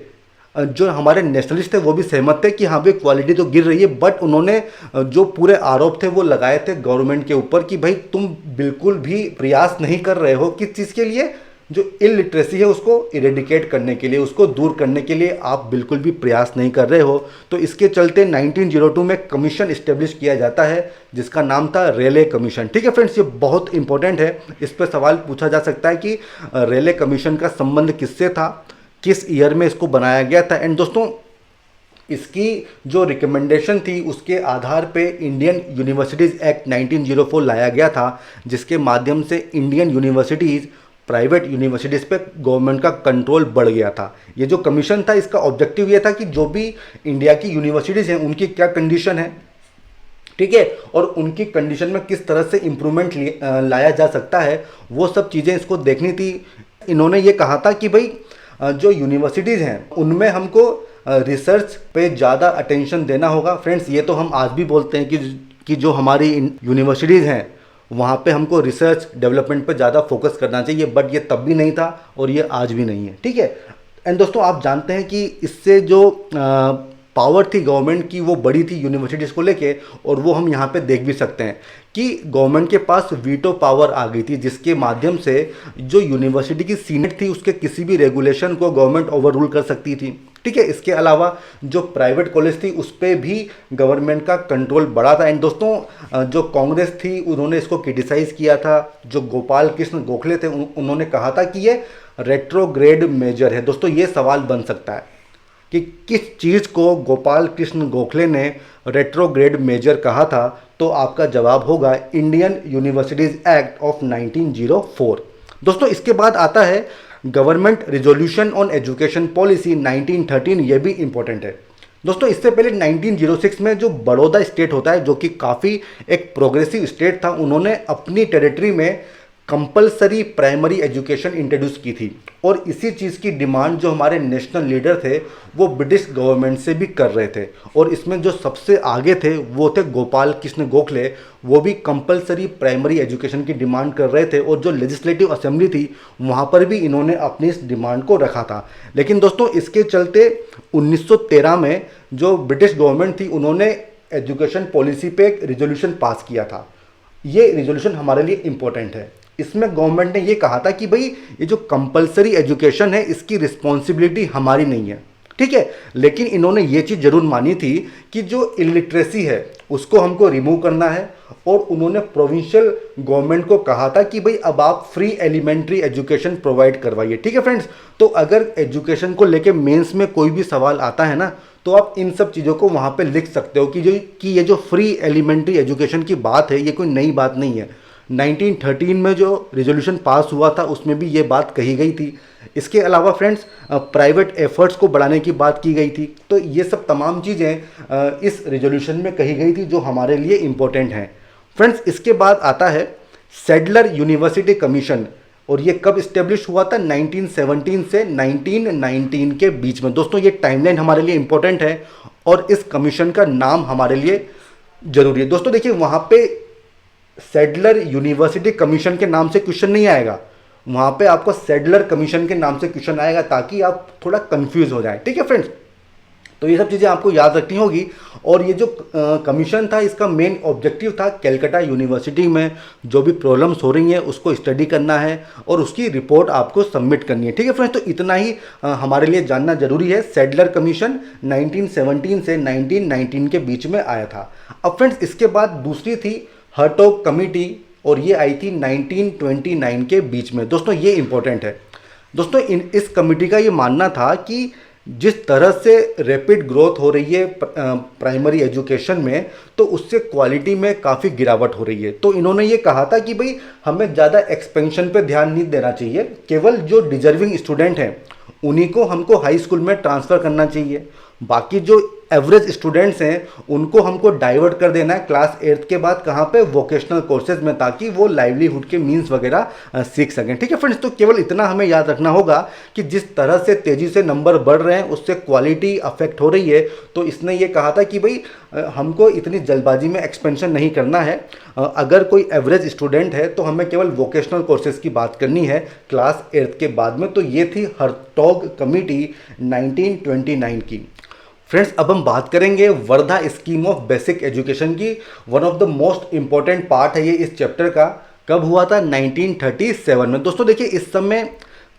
जो हमारे नेशनलिस्ट थे वो भी सहमत थे कि हाँ भाई क्वालिटी तो गिर रही है। बट उन्होंने जो पूरे आरोप थे वो लगाए थे गवर्नमेंट के ऊपर कि भाई तुम बिल्कुल भी प्रयास नहीं कर रहे हो, किस चीज़ के लिए, जो इलिटरेसी है उसको इरेडिकेट करने के लिए, उसको दूर करने के लिए आप बिल्कुल भी प्रयास नहीं कर रहे हो। तो इसके चलते 1902 में कमीशन इस्टेब्लिश किया जाता है जिसका नाम था रेले कमीशन। ठीक है फ्रेंड्स, ये बहुत इंपॉर्टेंट है, इस पर सवाल पूछा जा सकता है कि रेले कमीशन का संबंध किससे था, किस ईयर में इसको बनाया गया था। एंड दोस्तों इसकी जो रिकमेंडेशन थी उसके आधार पे इंडियन यूनिवर्सिटीज़ एक्ट 1904 लाया गया था, जिसके माध्यम से इंडियन यूनिवर्सिटीज़ प्राइवेट यूनिवर्सिटीज़ पे गवर्नमेंट का कंट्रोल बढ़ गया था। ये जो कमीशन था इसका ऑब्जेक्टिव ये था कि जो भी इंडिया की यूनिवर्सिटीज़ हैं उनकी क्या कंडीशन है, ठीक है, और उनकी कंडीशन में किस तरह से इम्प्रूवमेंट लाया जा सकता है, वो सब चीज़ें इसको देखनी थी। इन्होंने ये कहा था कि भाई जो यूनिवर्सिटीज़ हैं उनमें हमको रिसर्च पे ज़्यादा अटेंशन देना होगा। फ्रेंड्स ये तो हम आज भी बोलते हैं कि जो हमारी यूनिवर्सिटीज़ हैं वहाँ पे हमको रिसर्च डेवलपमेंट पे ज़्यादा फोकस करना चाहिए, बट ये तब भी नहीं था और ये आज भी नहीं है। ठीक है, एंड दोस्तों आप जानते हैं कि इससे जो पावर थी गवर्नमेंट की वो बड़ी थी यूनिवर्सिटीज़ को लेके, और वो हम यहाँ पे देख भी सकते हैं कि गवर्नमेंट के पास वीटो पावर आ गई थी, जिसके माध्यम से जो यूनिवर्सिटी की सीनेट थी उसके किसी भी रेगुलेशन को गवर्नमेंट ओवर रूल कर सकती थी। ठीक है, इसके अलावा जो प्राइवेट कॉलेज थी उस पर भी गवर्नमेंट का कंट्रोल बढ़ा था। एंड दोस्तों जो कांग्रेस थी उन्होंने इसको क्रिटिसाइज़ किया था। जो गोपाल कृष्ण गोखले थे उन्होंने कहा था कि ये रेट्रोग्रेड मेजर है। दोस्तों ये सवाल बन सकता है कि किस चीज़ को गोपाल कृष्ण गोखले ने रेट्रोग्रेड मेजर कहा था, तो आपका जवाब होगा इंडियन यूनिवर्सिटीज़ एक्ट ऑफ 1904। दोस्तों इसके बाद आता है government resolution on education policy 1913, ये भी इंपॉर्टेंट है। दोस्तों इससे पहले 1906 में जो बड़ौदा स्टेट होता है, जो कि काफ़ी एक प्रोग्रेसिव स्टेट था, उन्होंने अपनी टेरिटरी में कंपलसरी प्राइमरी एजुकेशन इंट्रोड्यूस की थी, और इसी चीज़ की डिमांड जो हमारे नेशनल लीडर थे वो ब्रिटिश गवर्नमेंट से भी कर रहे थे। और इसमें जो सबसे आगे थे वो थे गोपाल कृष्ण गोखले, वो भी कंपलसरी प्राइमरी एजुकेशन की डिमांड कर रहे थे, और जो लेजिस्लेटिव असेंबली थी वहाँ पर भी इन्होंने अपनी इस डिमांड को रखा था। लेकिन दोस्तों इसके चलते 1913 में जो ब्रिटिश गवर्नमेंट थी उन्होंने एजुकेशन पॉलिसी पे एक रिजोल्यूशन पास किया था। ये रिजोल्यूशन हमारे लिए इम्पोर्टेंट है। इसमें गवर्नमेंट ने ये कहा था कि भाई ये जो कंपलसरी एजुकेशन है इसकी रिस्पॉन्सिबिलिटी हमारी नहीं है, ठीक है, लेकिन इन्होंने ये चीज़ जरूर मानी थी कि जो इलिटरेसी है उसको हमको रिमूव करना है, और उन्होंने प्रोविंशियल गवर्नमेंट को कहा था कि भाई अब आप फ्री एलिमेंट्री एजुकेशन प्रोवाइड करवाइए। ठीक है फ्रेंड्स, तो अगर एजुकेशन को लेके मेंस में कोई भी सवाल आता है ना, तो आप इन सब चीज़ों को वहाँ पे लिख सकते हो कि ये जो फ्री एलिमेंट्री एजुकेशन की बात है ये कोई नई बात नहीं है। 1913 में जो रिजोल्यूशन पास हुआ था उसमें भी ये बात कही गई थी। इसके अलावा फ्रेंड्स प्राइवेट एफर्ट्स को बढ़ाने की बात की गई थी। तो ये सब तमाम चीज़ें इस रिजोल्यूशन में कही गई थी जो हमारे लिए इम्पोर्टेंट हैं। फ्रेंड्स इसके बाद आता है सैडलर यूनिवर्सिटी कमीशन, और ये कब इस्टेब्लिश हुआ था? 1917 से 1919 के बीच में। दोस्तों ये टाइमलाइन हमारे लिए इंपॉर्टेंट है, और इस कमीशन का नाम हमारे लिए जरूरी है। दोस्तों देखिए वहाँ पे सैडलर यूनिवर्सिटी कमीशन के नाम से क्वेश्चन नहीं आएगा, वहाँ पे आपको सैडलर कमीशन के नाम से क्वेश्चन आएगा, ताकि आप थोड़ा कंफ्यूज हो जाए। ठीक है फ्रेंड्स, तो ये सब चीज़ें आपको याद रखनी होगी। और ये जो कमीशन था इसका मेन ऑब्जेक्टिव था कैलकाटा यूनिवर्सिटी में जो भी प्रॉब्लम्स हो रही हैं उसको स्टडी करना है, और उसकी रिपोर्ट आपको सबमिट करनी है। ठीक है फ्रेंड्स, तो इतना ही हमारे लिए जानना जरूरी है। सैडलर कमीशन 1917 से 1919 के बीच में आया था। अब फ्रेंड्स इसके बाद दूसरी थी हर्टोग कमेटी, और ये आई थी 1929 के बीच में। दोस्तों ये इंपॉर्टेंट है। दोस्तों इस कमेटी का ये मानना था कि जिस तरह से रैपिड ग्रोथ हो रही है प्राइमरी एजुकेशन में, तो उससे क्वालिटी में काफ़ी गिरावट हो रही है। तो इन्होंने ये कहा था कि भाई हमें ज़्यादा एक्सपेंशन पे ध्यान नहीं देना चाहिए, केवल जो डिजर्विंग स्टूडेंट हैं उन्हीं को हमको हाई स्कूल में ट्रांसफ़र करना चाहिए, बाकी जो एवरेज स्टूडेंट्स हैं उनको हमको डाइवर्ट कर देना है क्लास 8th के बाद, कहाँ पे? वोकेशनल कोर्सेज में, ताकि वो लाइवलीहुड के मीन्स वगैरह सीख सकें। ठीक है फ्रेंड्स, तो केवल इतना हमें याद रखना होगा कि जिस तरह से तेज़ी से नंबर बढ़ रहे हैं उससे क्वालिटी अफेक्ट हो रही है। तो इसने ये कहा था कि भाई हमको इतनी जल्दबाजी में एक्सपेंशन नहीं करना है। अगर कोई एवरेज स्टूडेंट है तो हमें केवल वोकेशनल कोर्सेज की बात करनी है क्लास 8th के बाद में। तो ये थी हर्टोग कमेटी 1929 की। फ्रेंड्स अब हम बात करेंगे Wardha scheme of basic education की। One of the most important part है ये इस चैप्टर का। कब हुआ था? 1937 में। दोस्तों देखिए इस समय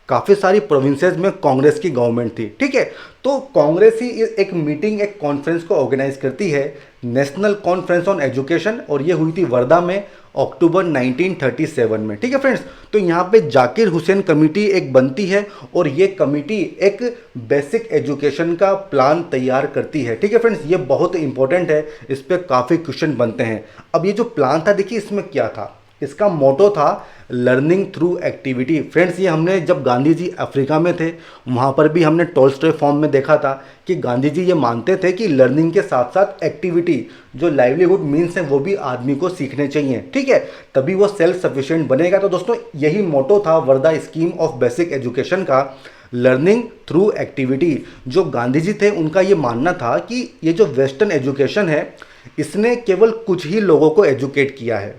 काफ़ी सारी प्रोविंसेस में कांग्रेस की गवर्नमेंट थी, ठीक है, तो कांग्रेस ही एक मीटिंग, एक कॉन्फ्रेंस को ऑर्गेनाइज करती है, नेशनल कॉन्फ्रेंस ऑन एजुकेशन, और ये हुई थी वर्धा में अक्टूबर 1937 में। ठीक है फ्रेंड्स, तो यहाँ पे जाकिर हुसैन कमेटी एक बनती है, और ये कमेटी एक बेसिक एजुकेशन का प्लान तैयार करती है। ठीक है फ्रेंड्स, ये बहुत इंपॉर्टेंट है, इस पर काफ़ी क्वेश्चन बनते हैं। अब ये जो प्लान था देखिए इसमें क्या था, इसका मोटो था लर्निंग थ्रू एक्टिविटी। फ्रेंड्स ये हमने जब गांधी जी अफ्रीका में थे वहाँ पर भी हमने टॉल्स्टॉय फॉर्म में देखा था कि गांधी जी ये मानते थे कि लर्निंग के साथ साथ एक्टिविटी, जो लाइवलीहुड मीन्स हैं वो भी आदमी को सीखने चाहिए, ठीक है, तभी वो सेल्फ सफिशिएंट बनेगा। तो दोस्तों यही मोटो था Wardha scheme of basic education का, लर्निंग थ्रू एक्टिविटी। जो गांधी जी थे उनका ये मानना था कि ये जो वेस्टर्न एजुकेशन है इसने केवल कुछ ही लोगों को एजुकेट किया है,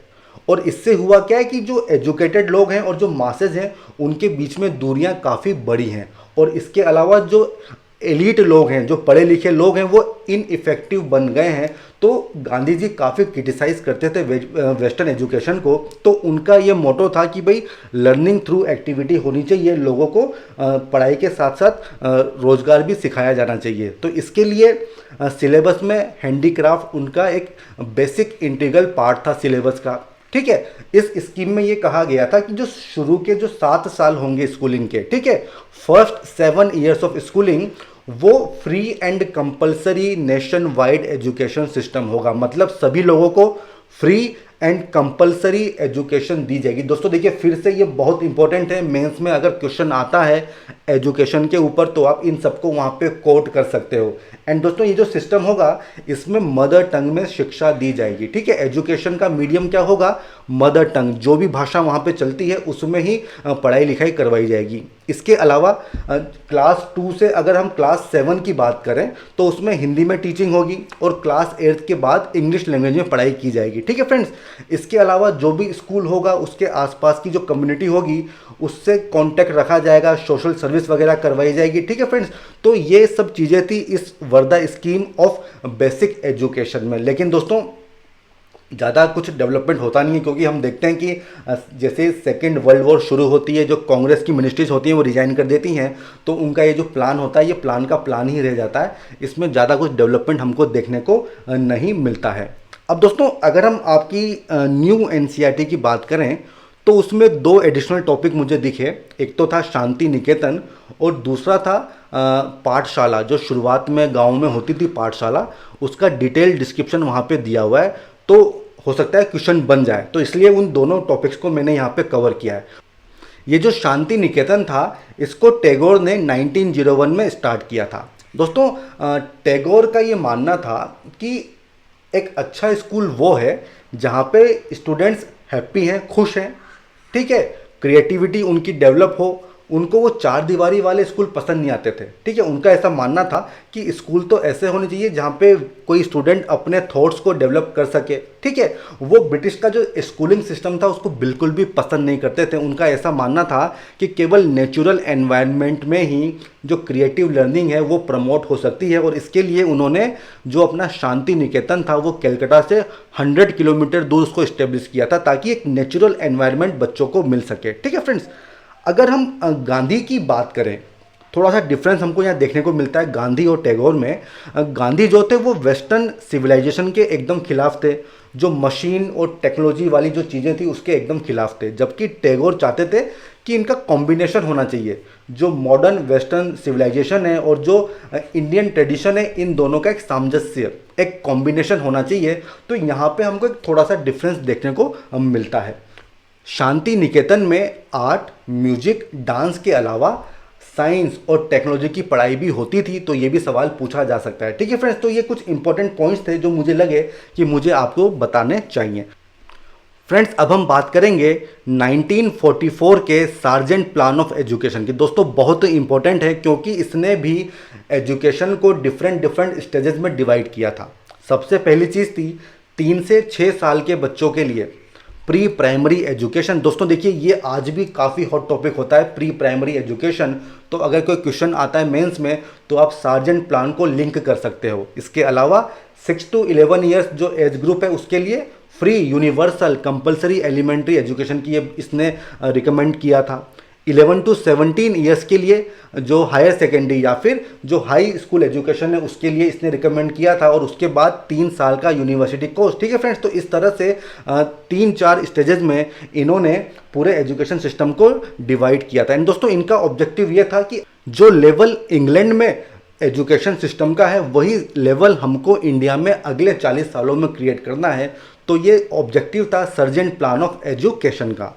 और इससे हुआ क्या है कि जो एजुकेटेड लोग हैं और जो मासेज हैं उनके बीच में दूरियां काफ़ी बड़ी हैं। और इसके अलावा जो एलीट लोग हैं, जो पढ़े लिखे लोग हैं, वो इनइफेक्टिव बन गए हैं। तो गांधी जी काफ़ी क्रिटिसाइज़ करते थे वेस्टर्न एजुकेशन को। तो उनका ये मोटो था कि भाई लर्निंग थ्रू एक्टिविटी होनी चाहिए, लोगों को पढ़ाई के साथ साथ रोज़गार भी सिखाया जाना चाहिए। तो इसके लिए सिलेबस में हैंडीक्राफ्ट उनका एक बेसिक इंटीग्रल पार्ट था सिलेबस का। ठीक है, इस स्कीम में ये कहा गया था कि जो शुरू के जो 7 साल होंगे स्कूलिंग के, ठीक है, फर्स्ट 7 ईयर्स ऑफ स्कूलिंग, वो free and compulsory nation wide education system होगा। मतलब सभी लोगों को फ्री एंड कंपलसरी एजुकेशन दी जाएगी। दोस्तों देखिए, फिर से ये बहुत इंपॉर्टेंट है, मेंस में अगर क्वेश्चन आता है एजुकेशन के ऊपर तो आप इन सबको वहाँ पे कोट कर सकते हो। एंड दोस्तों ये जो सिस्टम होगा, इसमें मदर टंग में शिक्षा दी जाएगी। ठीक है, एजुकेशन का मीडियम क्या होगा? मदर टंग, जो भी भाषा वहाँ पे चलती है उसमें ही पढ़ाई लिखाई करवाई जाएगी। इसके अलावा क्लास 2 से अगर हम क्लास 7 की बात करें तो उसमें हिंदी में टीचिंग होगी, और क्लास 8 के बाद इंग्लिश लैंग्वेज में पढ़ाई की जाएगी। ठीक है फ्रेंड्स, इसके अलावा जो भी स्कूल होगा उसके आसपास की जो कम्युनिटी होगी उससे कांटेक्ट रखा जाएगा, सोशल सर्विस वगैरह करवाई जाएगी। ठीक है फ्रेंड्स, तो ये सब चीज़ें थी इस Wardha scheme of basic education में। लेकिन दोस्तों ज़्यादा कुछ डेवलपमेंट होता नहीं है, क्योंकि हम देखते हैं कि जैसे सेकेंड वर्ल्ड वॉर शुरू होती है, जो कांग्रेस की मिनिस्ट्रीज होती हैं वो रिजाइन कर देती हैं, तो उनका ये जो प्लान होता है ये प्लान का प्लान ही रह जाता है। इसमें ज़्यादा कुछ डेवलपमेंट हमको देखने को नहीं मिलता है। अब दोस्तों अगर हम आपकी न्यू एनसीईआरटी की बात करें तो उसमें 2 एडिशनल टॉपिक मुझे दिखे। एक तो था शांति निकेतन और दूसरा था पाठशाला, जो शुरुआत में गाँव में होती थी पाठशाला, उसका डिटेल डिस्क्रिप्शन वहाँ पे दिया हुआ है। तो हो सकता है क्वेश्चन बन जाए, तो इसलिए उन दोनों टॉपिक्स को मैंने यहाँ पे कवर किया है। ये जो शांति निकेतन था इसको टैगोर ने 1901 में स्टार्ट किया था। दोस्तों टैगोर का ये मानना था कि एक अच्छा स्कूल वो है जहाँ पे स्टूडेंट्स हैप्पी हैं, खुश हैं, ठीक है, क्रिएटिविटी उनकी डेवलप हो। उनको वो 4 दीवारी वाले स्कूल पसंद नहीं आते थे। ठीक है, उनका ऐसा मानना था कि स्कूल तो ऐसे होने चाहिए जहाँ पे कोई स्टूडेंट अपने थॉट्स को डेवलप कर सके। ठीक है, वो ब्रिटिश का जो स्कूलिंग सिस्टम था उसको बिल्कुल भी पसंद नहीं करते थे। उनका ऐसा मानना था कि केवल नेचुरल एनवायरनमेंट में ही जो क्रिएटिव लर्निंग है वो प्रमोट हो सकती है, और इसके लिए उन्होंने जो अपना शांति निकेतन था वो कलकत्ता से 100 किलोमीटर दूर उसको इस्टेब्लिश किया था, ताकि एक नेचुरल एनवायरनमेंट बच्चों को मिल सके। ठीक है फ्रेंड्स, अगर हम गांधी की बात करें, थोड़ा सा डिफरेंस हमको यहाँ देखने को मिलता है गांधी और टैगोर में। गांधी जो थे वो वेस्टर्न सिविलाइजेशन के एकदम खिलाफ थे, जो मशीन और टेक्नोलॉजी वाली जो चीज़ें थी उसके एकदम खिलाफ थे, जबकि टैगोर चाहते थे कि इनका कॉम्बिनेशन होना चाहिए। जो मॉडर्न वेस्टर्न सिविलाइजेशन है और जो इंडियन ट्रेडिशन है, इन दोनों का एक सामंजस्य, एक कॉम्बिनेशन होना चाहिए। तो यहाँ पे हमको एक थोड़ा सा डिफरेंस देखने को मिलता है। शांति निकेतन में आर्ट, म्यूजिक, डांस के अलावा साइंस और टेक्नोलॉजी की पढ़ाई भी होती थी। तो ये भी सवाल पूछा जा सकता है। ठीक है फ्रेंड्स, तो ये कुछ इंपॉर्टेंट पॉइंट्स थे जो मुझे लगे कि मुझे आपको बताने चाहिए। फ्रेंड्स अब हम बात करेंगे 1944 के सार्जेंट प्लान ऑफ एजुकेशन की। दोस्तों बहुत इंपॉर्टेंट है, क्योंकि इसने भी एजुकेशन को डिफरेंट स्टेजेस में डिवाइड किया था। सबसे पहली चीज़ थी 3 से 6 साल के बच्चों के लिए प्री प्राइमरी एजुकेशन। दोस्तों देखिए, ये आज भी काफ़ी हॉट टॉपिक होता है, प्री प्राइमरी एजुकेशन। तो अगर कोई क्वेश्चन आता है मेंस में तो आप सार्जेंट प्लान को लिंक कर सकते हो। इसके अलावा 6 to 11 ईयर्स जो एज ग्रुप है उसके लिए free universal compulsory elementary education की इसने रिकमेंड किया था। 11 to 17 ईयर्स के लिए जो हायर सेकेंडरी या फिर जो हाई स्कूल एजुकेशन है उसके लिए इसने रिकमेंड किया था, और उसके बाद 3 साल का यूनिवर्सिटी कोर्स। ठीक है फ्रेंड्स, तो इस तरह से 3-4 स्टेजेस में इन्होंने पूरे एजुकेशन सिस्टम को डिवाइड किया था। एंड दोस्तों इनका ऑब्जेक्टिव ये था कि जो लेवल इंग्लैंड में एजुकेशन सिस्टम का है वही लेवल हमको इंडिया में अगले 40 सालों में क्रिएट करना है। तो ये ऑब्जेक्टिव था सर्जेंट प्लान ऑफ एजुकेशन का।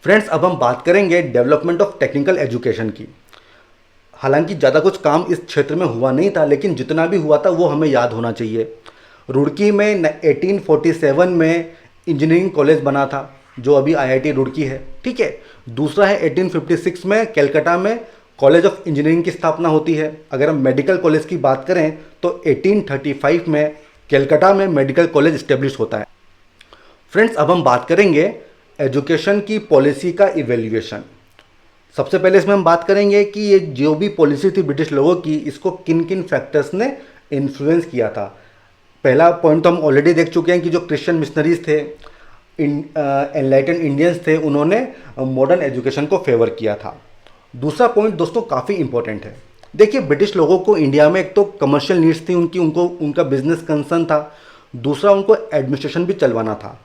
फ्रेंड्स अब हम बात करेंगे डेवलपमेंट ऑफ टेक्निकल एजुकेशन की। हालांकि ज़्यादा कुछ काम इस क्षेत्र में हुआ नहीं था, लेकिन जितना भी हुआ था वो हमें याद होना चाहिए। रुड़की में 1847 में इंजीनियरिंग कॉलेज बना था, जो अभी IIT रुड़की है। ठीक है, दूसरा है 1856 में कलकत्ता में कॉलेज ऑफ इंजीनियरिंग की स्थापना होती है। अगर हम मेडिकल कॉलेज की बात करें तो 1835 में कलकत्ता में मेडिकल कॉलेज इस्टेब्लिश होता है। फ्रेंड्स अब हम बात करेंगे एजुकेशन की पॉलिसी का इवेल्युएशन। सबसे पहले इसमें हम बात करेंगे कि ये जो भी पॉलिसी थी ब्रिटिश लोगों की, इसको किन किन फैक्टर्स ने इन्फ्लुएंस किया था। पहला पॉइंट तो हम ऑलरेडी देख चुके हैं कि जो क्रिश्चियन मिशनरीज थे, एनलाइटन इंडियंस थे, उन्होंने मॉडर्न एजुकेशन को फेवर किया था। दूसरा पॉइंट दोस्तों काफ़ी इंपॉर्टेंट है। देखिए, ब्रिटिश लोगों को इंडिया में एक तो कमर्शियल नीड्स थी उनकी, उनका बिजनेस कंसर्न था। दूसरा, उनको एडमिनिस्ट्रेशन भी चलवाना था।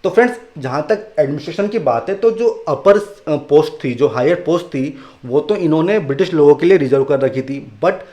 तो फ्रेंड्स, जहाँ तक एडमिनिस्ट्रेशन की बात है, तो जो अपर पोस्ट थी, जो हायर पोस्ट थी, वो तो इन्होंने ब्रिटिश लोगों के लिए रिजर्व कर रखी थी। बट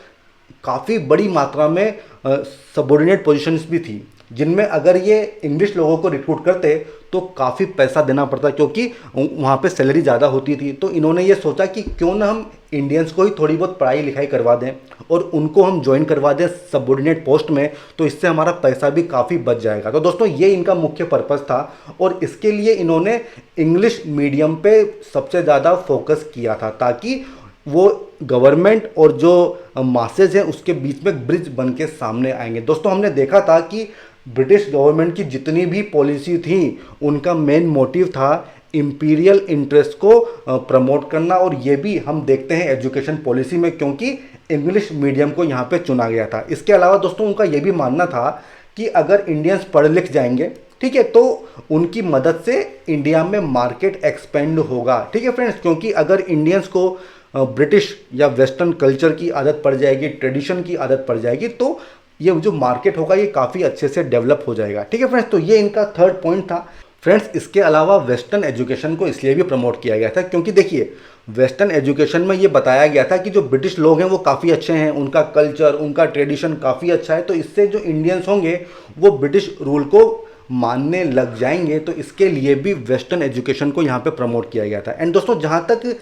काफ़ी बड़ी मात्रा में सबॉर्डिनेट पोजीशंस भी थी, जिनमें अगर ये इंग्लिश लोगों को रिक्रूट करते तो काफ़ी पैसा देना पड़ता, क्योंकि वहाँ पे सैलरी ज़्यादा होती थी। तो इन्होंने ये सोचा कि क्यों ना हम इंडियंस को ही थोड़ी बहुत पढ़ाई लिखाई करवा दें और उनको हम ज्वाइन करवा दें सबॉर्डिनेट पोस्ट में, तो इससे हमारा पैसा भी काफ़ी बच जाएगा। तो दोस्तों, ये इनका मुख्य पर्पज़ था और इसके लिए इन्होंने इंग्लिश मीडियम पे सबसे ज़्यादा फोकस किया था, ताकि वो गवर्नमेंट और जो मासेज हैं उसके बीच में ब्रिज बन के सामने आएंगे। दोस्तों, हमने देखा था कि ब्रिटिश गवर्नमेंट की जितनी भी पॉलिसी थी, उनका मेन मोटिव था इंपीरियल इंटरेस्ट को प्रमोट करना। और ये भी हम देखते हैं एजुकेशन पॉलिसी में, क्योंकि इंग्लिश मीडियम को यहाँ पे चुना गया था। इसके अलावा दोस्तों, उनका ये भी मानना था कि अगर इंडियंस पढ़ लिख जाएंगे, ठीक है, तो उनकी मदद से इंडिया में मार्केट एक्सपेंड होगा। ठीक है फ्रेंड्स, क्योंकि अगर इंडियंस को ब्रिटिश या वेस्टर्न कल्चर की आदत पड़ जाएगी, ट्रेडिशन की आदत पड़ जाएगी, तो ये जो मार्केट होगा ये काफ़ी अच्छे से डेवलप हो जाएगा। ठीक है फ्रेंड्स, तो ये इनका थर्ड पॉइंट था। फ्रेंड्स, इसके अलावा वेस्टर्न एजुकेशन को इसलिए भी प्रमोट किया गया था क्योंकि देखिए, वेस्टर्न एजुकेशन में ये बताया गया था कि जो ब्रिटिश लोग हैं वो काफ़ी अच्छे हैं, उनका कल्चर, उनका ट्रेडिशन काफ़ी अच्छा है, तो इससे जो इंडियंस होंगे वो ब्रिटिश रूल को मानने लग जाएंगे। तो इसके लिए भी वेस्टर्न एजुकेशन को यहाँ पे प्रमोट किया गया था। एंड दोस्तों, जहाँ तक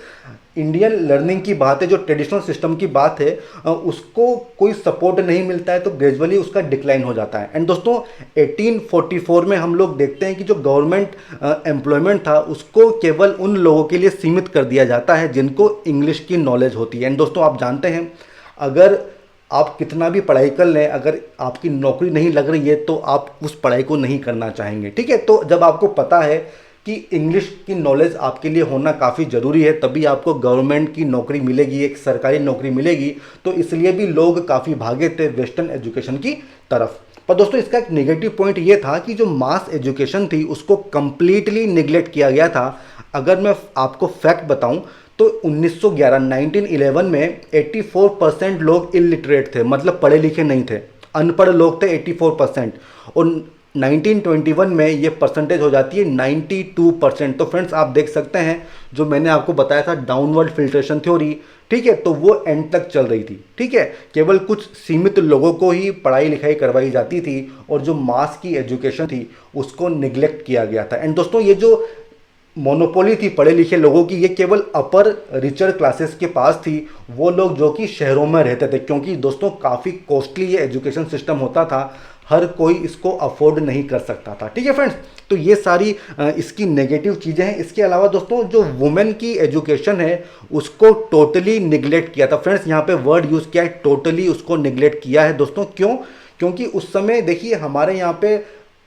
इंडियन लर्निंग की बात है, जो ट्रेडिशनल सिस्टम की बात है, उसको कोई सपोर्ट नहीं मिलता है, तो ग्रेजुअली उसका डिक्लाइन हो जाता है। एंड दोस्तों, 1844 में हम लोग देखते हैं कि जो गवर्नमेंट एम्प्लॉयमेंट था, उसको केवल उन लोगों के लिए सीमित कर दिया जाता है जिनको इंग्लिश की नॉलेज होती है। एंड दोस्तों, आप जानते हैं, अगर आप कितना भी पढ़ाई कर लें, अगर आपकी नौकरी नहीं लग रही है तो आप उस पढ़ाई को नहीं करना चाहेंगे। ठीक है, तो जब आपको पता है कि इंग्लिश की नॉलेज आपके लिए होना काफ़ी ज़रूरी है, तभी आपको गवर्नमेंट की नौकरी मिलेगी, एक सरकारी नौकरी मिलेगी, तो इसलिए भी लोग काफ़ी भागे थे वेस्टर्न एजुकेशन की तरफ। पर दोस्तों, इसका एक नेगेटिव पॉइंट ये था कि जो मास एजुकेशन थी उसको कंप्लीटली निगलेक्ट किया गया था। अगर मैं आपको फैक्ट बताऊं तो 1911 में 84% लोग इलिटरेट थे, मतलब पढ़े लिखे नहीं थे, अनपढ़ लोग थे 84%। और 1921 में ये परसेंटेज हो जाती है 92%। तो फ्रेंड्स, आप देख सकते हैं, जो मैंने आपको बताया था डाउनवर्ड फिल्ट्रेशन थ्योरी, ठीक है, तो वो एंड तक चल रही थी। ठीक है, केवल कुछ सीमित लोगों को ही पढ़ाई लिखाई करवाई जाती थी और जो मास की एजुकेशन थी उसको निगलेक्ट किया गया था। एंड दोस्तों, ये जो मोनोपोली थी पढ़े लिखे लोगों की, ये केवल अपर रिचर क्लासेस के पास थी, वो लोग जो कि शहरों में रहते थे, क्योंकि दोस्तों काफ़ी कॉस्टली ये एजुकेशन सिस्टम होता था, हर कोई इसको अफोर्ड नहीं कर सकता था। ठीक है फ्रेंड्स, तो ये सारी इसकी नेगेटिव चीज़ें हैं। इसके अलावा दोस्तों, जो वुमेन की एजुकेशन है उसको टोटली निगलेक्ट किया था। फ्रेंड्स, यहाँ पे वर्ड यूज़ किया है, टोटली उसको निगलेक्ट किया है। दोस्तों, क्यों? क्योंकि उस समय देखिए, हमारे यहाँ पे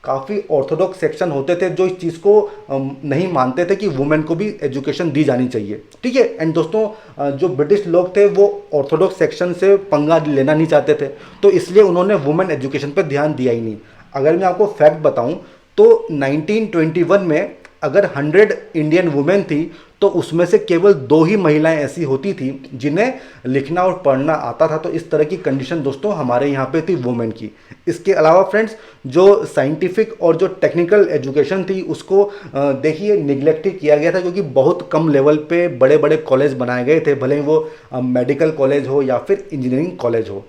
काफ़ी ऑर्थोडॉक्स सेक्शन होते थे जो इस चीज़ को नहीं मानते थे कि वुमेन को भी एजुकेशन दी जानी चाहिए। ठीक है, एंड दोस्तों, जो ब्रिटिश लोग थे वो ऑर्थोडॉक्स सेक्शन से पंगा लेना नहीं चाहते थे, तो इसलिए उन्होंने वुमेन एजुकेशन पर ध्यान दिया ही नहीं। अगर मैं आपको फैक्ट बताऊं तो 1921 में अगर 100 इंडियन वुमेन थी तो उसमें से केवल 2 ही महिलाएं ऐसी होती थी जिन्हें लिखना और पढ़ना आता था। तो इस तरह की कंडीशन दोस्तों हमारे यहाँ पे थी वुमेन की। इसके अलावा फ्रेंड्स, जो साइंटिफिक और जो टेक्निकल एजुकेशन थी उसको देखिए निगलेक्ट किया गया था, क्योंकि बहुत कम लेवल पे बड़े बड़े कॉलेज बनाए गए थे, भले ही वो मेडिकल कॉलेज हो या फिर इंजीनियरिंग कॉलेज हो।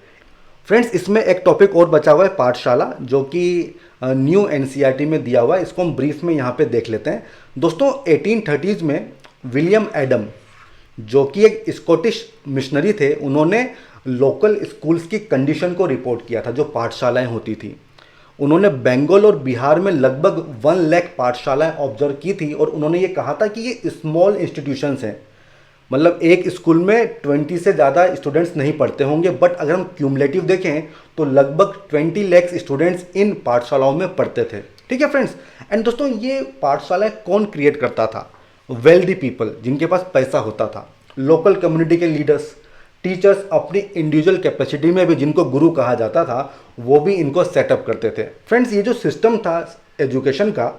फ्रेंड्स, इसमें एक टॉपिक और बचा हुआ है, पाठशाला, जो कि न्यू एनसीईआरटी में दिया हुआ है। इसको हम ब्रीफ में यहाँ पे देख लेते हैं। दोस्तों, 1830s में विलियम एडम, जो कि एक स्कॉटिश मिशनरी थे, उन्होंने लोकल स्कूल्स की कंडीशन को रिपोर्ट किया था, जो पाठशालाएं होती थी। उन्होंने बंगाल और बिहार में लगभग 1 लाख पाठशालाएं ऑब्जर्व की थी और उन्होंने ये कहा था कि ये स्मॉल इंस्टीट्यूशंस हैं, मतलब एक स्कूल में 20 से ज़्यादा स्टूडेंट्स नहीं पढ़ते होंगे, बट अगर हम क्यूमुलेटिव देखें तो लगभग 20 लाख स्टूडेंट्स इन पाठशालाओं में पढ़ते थे। ठीक है फ्रेंड्स, एंड दोस्तों, ये पाठशालाएं कौन क्रिएट करता था? वेल्दी पीपल, जिनके पास पैसा होता था। लोकल कम्युनिटी के लीडर्स, टीचर्स अपनी इंडिविजुअल कैपेसिटी में भी, जिनको गुरु कहा जाता था, वो भी इनको सेटअप करते थे। फ्रेंड्स, ये जो सिस्टम था एजुकेशन का,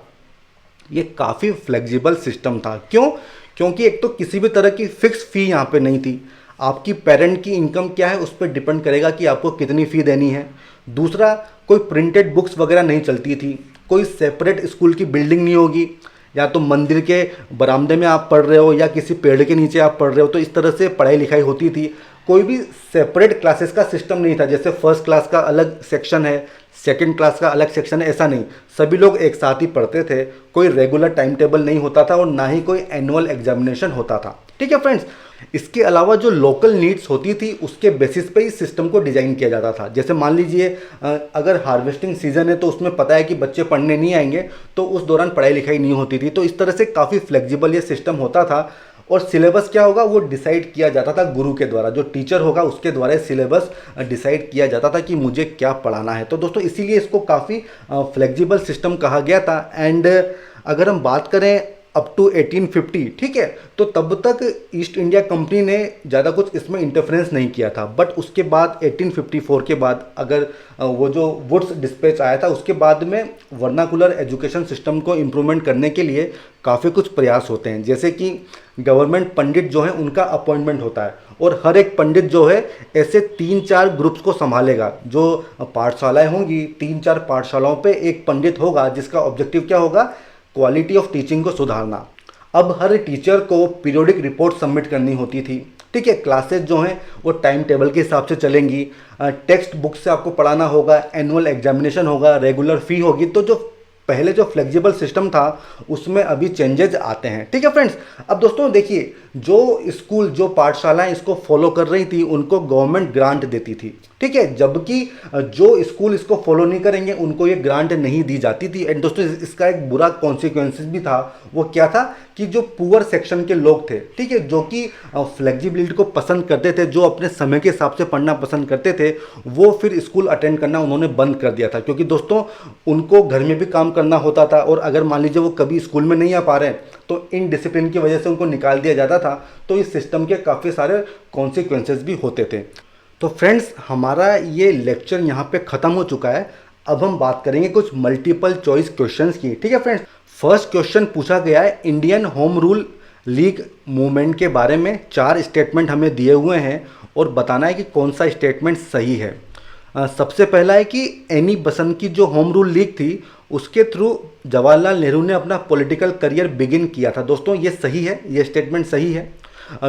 ये काफ़ी फ्लेक्सिबल सिस्टम था। क्यों? क्योंकि एक तो किसी भी तरह की फिक्स फ़ी यहाँ पे नहीं थी। आपकी पेरेंट की इनकम क्या है उस पर डिपेंड करेगा कि आपको कितनी फ़ी देनी है। दूसरा, कोई प्रिंटेड बुक्स वगैरह नहीं चलती थी, कोई सेपरेट स्कूल की बिल्डिंग नहीं होगी, या तो मंदिर के बरामदे में आप पढ़ रहे हो या किसी पेड़ के नीचे आप पढ़ रहे हो, तो इस तरह से पढ़ाई लिखाई होती थी। कोई भी सेपरेट क्लासेस का सिस्टम नहीं था, जैसे फर्स्ट क्लास का अलग सेक्शन है, सेकंड क्लास का अलग सेक्शन है, ऐसा नहीं। सभी लोग एक साथ ही पढ़ते थे, कोई रेगुलर टाइम टेबल नहीं होता था और ना ही कोई एनुअल एग्जामिनेशन होता था। ठीक है फ्रेंड्स, इसके अलावा जो लोकल नीड्स होती थी उसके बेसिस पे इस सिस्टम को डिज़ाइन किया जाता था। जैसे मान लीजिए अगर हार्वेस्टिंग सीजन है तो उसमें पता है कि बच्चे पढ़ने नहीं आएंगे, तो उस दौरान पढ़ाई लिखाई नहीं होती थी। तो इस तरह से काफ़ी फ्लेक्सिबल ये सिस्टम होता था। और सिलेबस क्या होगा वो डिसाइड किया जाता था गुरु के द्वारा, जो टीचर होगा उसके द्वारा सिलेबस डिसाइड किया जाता था कि मुझे क्या पढ़ाना है। तो दोस्तों इसीलिए इसको काफ़ी फ्लेक्सिबल सिस्टम कहा गया था। एंड अगर हम बात करें अप टू 1850, ठीक है, तो तब तक ईस्ट इंडिया कंपनी ने ज़्यादा कुछ इसमें इंटरफेरेंस नहीं किया था। बट उसके बाद 1854 के बाद, अगर वो जो वुड्स डिस्पैच आया था उसके बाद में वर्नाकुलर एजुकेशन सिस्टम को इम्प्रूवमेंट करने के लिए काफ़ी कुछ प्रयास होते हैं। जैसे कि गवर्नमेंट पंडित जो है उनका अपॉइंटमेंट होता है, और हर एक पंडित जो है ऐसे 3-4 ग्रुप्स को संभालेगा। जो पाठशालाएँ होंगी, 3-4 पाठशालाओं पर एक पंडित होगा जिसका ऑब्जेक्टिव क्या होगा, क्वालिटी ऑफ टीचिंग को सुधारना। अब हर टीचर को पीरियोडिक रिपोर्ट सबमिट करनी होती थी। ठीक है, क्लासेस जो हैं वो टाइम टेबल के हिसाब से चलेंगी, टेक्स्ट बुक से आपको पढ़ाना होगा, एनुअल एग्जामिनेशन होगा, रेगुलर फ़ी होगी। तो जो पहले जो फ्लेक्सिबल सिस्टम था उसमें अभी चेंजेस आते हैं। ठीक है फ्रेंड्स, अब दोस्तों देखिए, जो स्कूल, जो पाठशालाएं इसको फॉलो कर रही थी उनको गवर्नमेंट ग्रांट देती थी। ठीक है, जबकि जो स्कूल इसको फॉलो नहीं करेंगे उनको ये ग्रांट नहीं दी जाती थी। एंड दोस्तों इसका एक बुरा कॉन्सिक्वेंसेस भी था। वो क्या था कि जो पुअर सेक्शन के लोग थे, ठीक है, जो कि फ्लेक्सिबिलिटी को पसंद करते थे, जो अपने समय के हिसाब से पढ़ना पसंद करते थे, वो फिर स्कूल अटेंड करना उन्होंने बंद कर दिया था। क्योंकि दोस्तों उनको घर में भी काम करना होता था, और अगर मान लीजिए वो कभी स्कूल में नहीं आ पा रहे हैं तो इन डिसिप्लिन की वजह से उनको निकाल दिया जाता था। तो इस सिस्टम के काफ़ी सारे कॉन्सिक्वेंसेस भी होते थे। तो फ्रेंड्स, हमारा ये लेक्चर यहाँ पे ख़त्म हो चुका है। अब हम बात करेंगे कुछ मल्टीपल चॉइस क्वेश्चंस की। ठीक है फ्रेंड्स, फर्स्ट क्वेश्चन पूछा गया है Indian home rule league movement के बारे में। 4 स्टेटमेंट हमें दिए हुए हैं और बताना है कि कौन सा स्टेटमेंट सही है। सबसे पहला है कि एनी बसंत की जो होम रूल लीग थी उसके थ्रू जवाहरलाल नेहरू ने अपना पॉलिटिकल करियर बिगिन किया था। दोस्तों ये सही है, ये स्टेटमेंट सही है।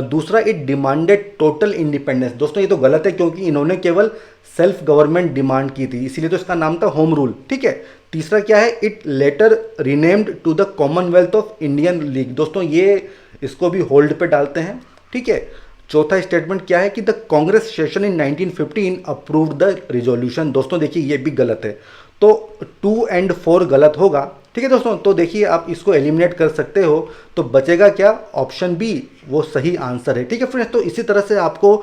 दूसरा, इट डिमांडेड टोटल इंडिपेंडेंस। दोस्तों ये तो गलत है, क्योंकि इन्होंने केवल सेल्फ गवर्नमेंट डिमांड की थी, इसीलिए तो इसका नाम था होम रूल। ठीक है। तीसरा क्या है, it later renamed to the Commonwealth of Indian League. दोस्तों ये इसको भी होल्ड पे डालते हैं। ठीक है। चौथा स्टेटमेंट क्या है कि the Congress session in 1915 approved the resolution. दोस्तों देखिए ये भी गलत है, तो 2 और 4 गलत होगा। ठीक है दोस्तों, तो देखिए आप इसको एलिमिनेट कर सकते हो, तो बचेगा क्या, ऑप्शन बी वो सही आंसर है। ठीक है फ्रेंड्स, तो इसी तरह से आपको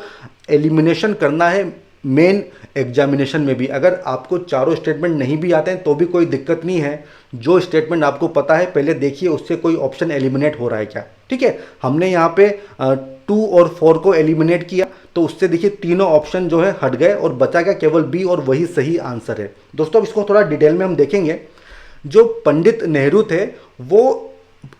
एलिमिनेशन करना है मेन एग्जामिनेशन में भी। अगर आपको चारों स्टेटमेंट नहीं भी आते हैं तो भी कोई दिक्कत नहीं है, जो स्टेटमेंट आपको पता है पहले देखिए उससे कोई ऑप्शन एलिमिनेट हो रहा है क्या। ठीक है, हमने यहाँ पे 2 और 4 को एलिमिनेट किया, तो उससे देखिए तीनों ऑप्शन जो है हट गए और बचा क्या, केवल बी, और वही सही आंसर है। दोस्तों अब इसको थोड़ा डिटेल में हम देखेंगे। जो पंडित नेहरू थे वो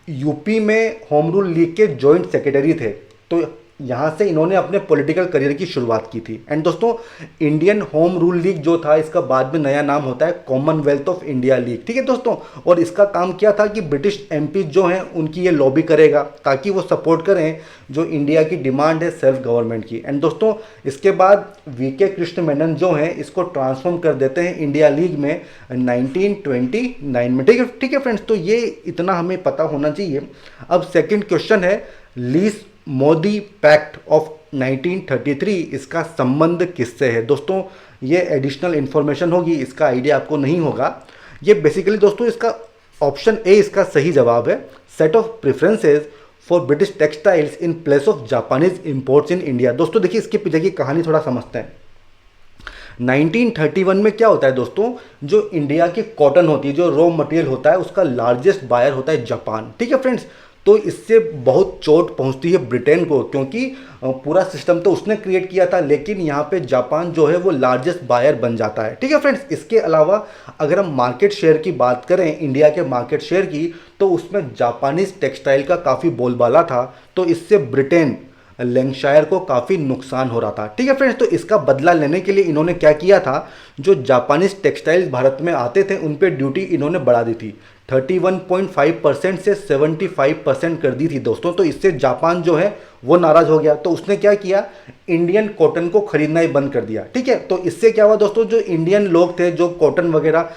यूपी में होम रूल लीग के जॉइंट सेक्रेटरी थे, तो यहाँ से इन्होंने अपने पॉलिटिकल करियर की शुरुआत की थी। एंड दोस्तों इंडियन होम रूल लीग जो था इसका बाद में नया नाम होता है कॉमनवेल्थ ऑफ इंडिया लीग। ठीक है दोस्तों, और इसका काम क्या था कि ब्रिटिश एमपी जो हैं उनकी ये लॉबी करेगा ताकि वो सपोर्ट करें जो इंडिया की डिमांड है सेल्फ गवर्नमेंट की। एंड दोस्तों इसके बाद वीके कृष्ण मेनन जो हैं इसको ट्रांसफॉर्म कर देते हैं इंडिया लीग में 1929 में। ठीक है फ्रेंड्स, तो ये इतना हमें पता होना चाहिए। अब सेकेंड क्वेश्चन है लीस मोदी पैक्ट ऑफ 1933, इसका संबंध किससे है। दोस्तों ये एडिशनल इन्फॉर्मेशन होगी, इसका आइडिया आपको नहीं होगा। ये बेसिकली दोस्तों इसका ऑप्शन ए इसका सही जवाब है, set of preferences for British textiles in place of Japanese imports in India. दोस्तों देखिए इसके पीछे की कहानी थोड़ा समझते हैं। 1931 में क्या होता है दोस्तों, जो इंडिया की कॉटन होती है, जो रॉ मटेरियल होता है, उसका लार्जेस्ट बायर होता है जापान। ठीक है फ्रेंड्स, तो इससे बहुत चोट पहुंचती है ब्रिटेन को, क्योंकि पूरा सिस्टम तो उसने क्रिएट किया था, लेकिन यहाँ पे जापान जो है वो लार्जेस्ट बायर बन जाता है। ठीक है फ्रेंड्स, इसके अलावा अगर हम मार्केट शेयर की बात करें, इंडिया के मार्केट शेयर की, तो उसमें जापानीज टेक्सटाइल का काफ़ी बोलबाला था, तो इससे ब्रिटेन लैंकशायर को काफ़ी नुकसान हो रहा था। ठीक है फ्रेंड्स, तो इसका बदला लेने के लिए इन्होंने क्या किया था, जो जापानीज टेक्सटाइल्स भारत में आते थे उन पे ड्यूटी इन्होंने बढ़ा दी थी, 31.5% से 75% कर दी थी दोस्तों। तो इससे जापान जो है वो नाराज़ हो गया, तो उसने क्या किया, इंडियन कॉटन को खरीदना ही बंद कर दिया। ठीक है, तो इससे क्या हुआ दोस्तों, जो इंडियन लोग थे जो कॉटन वगैरह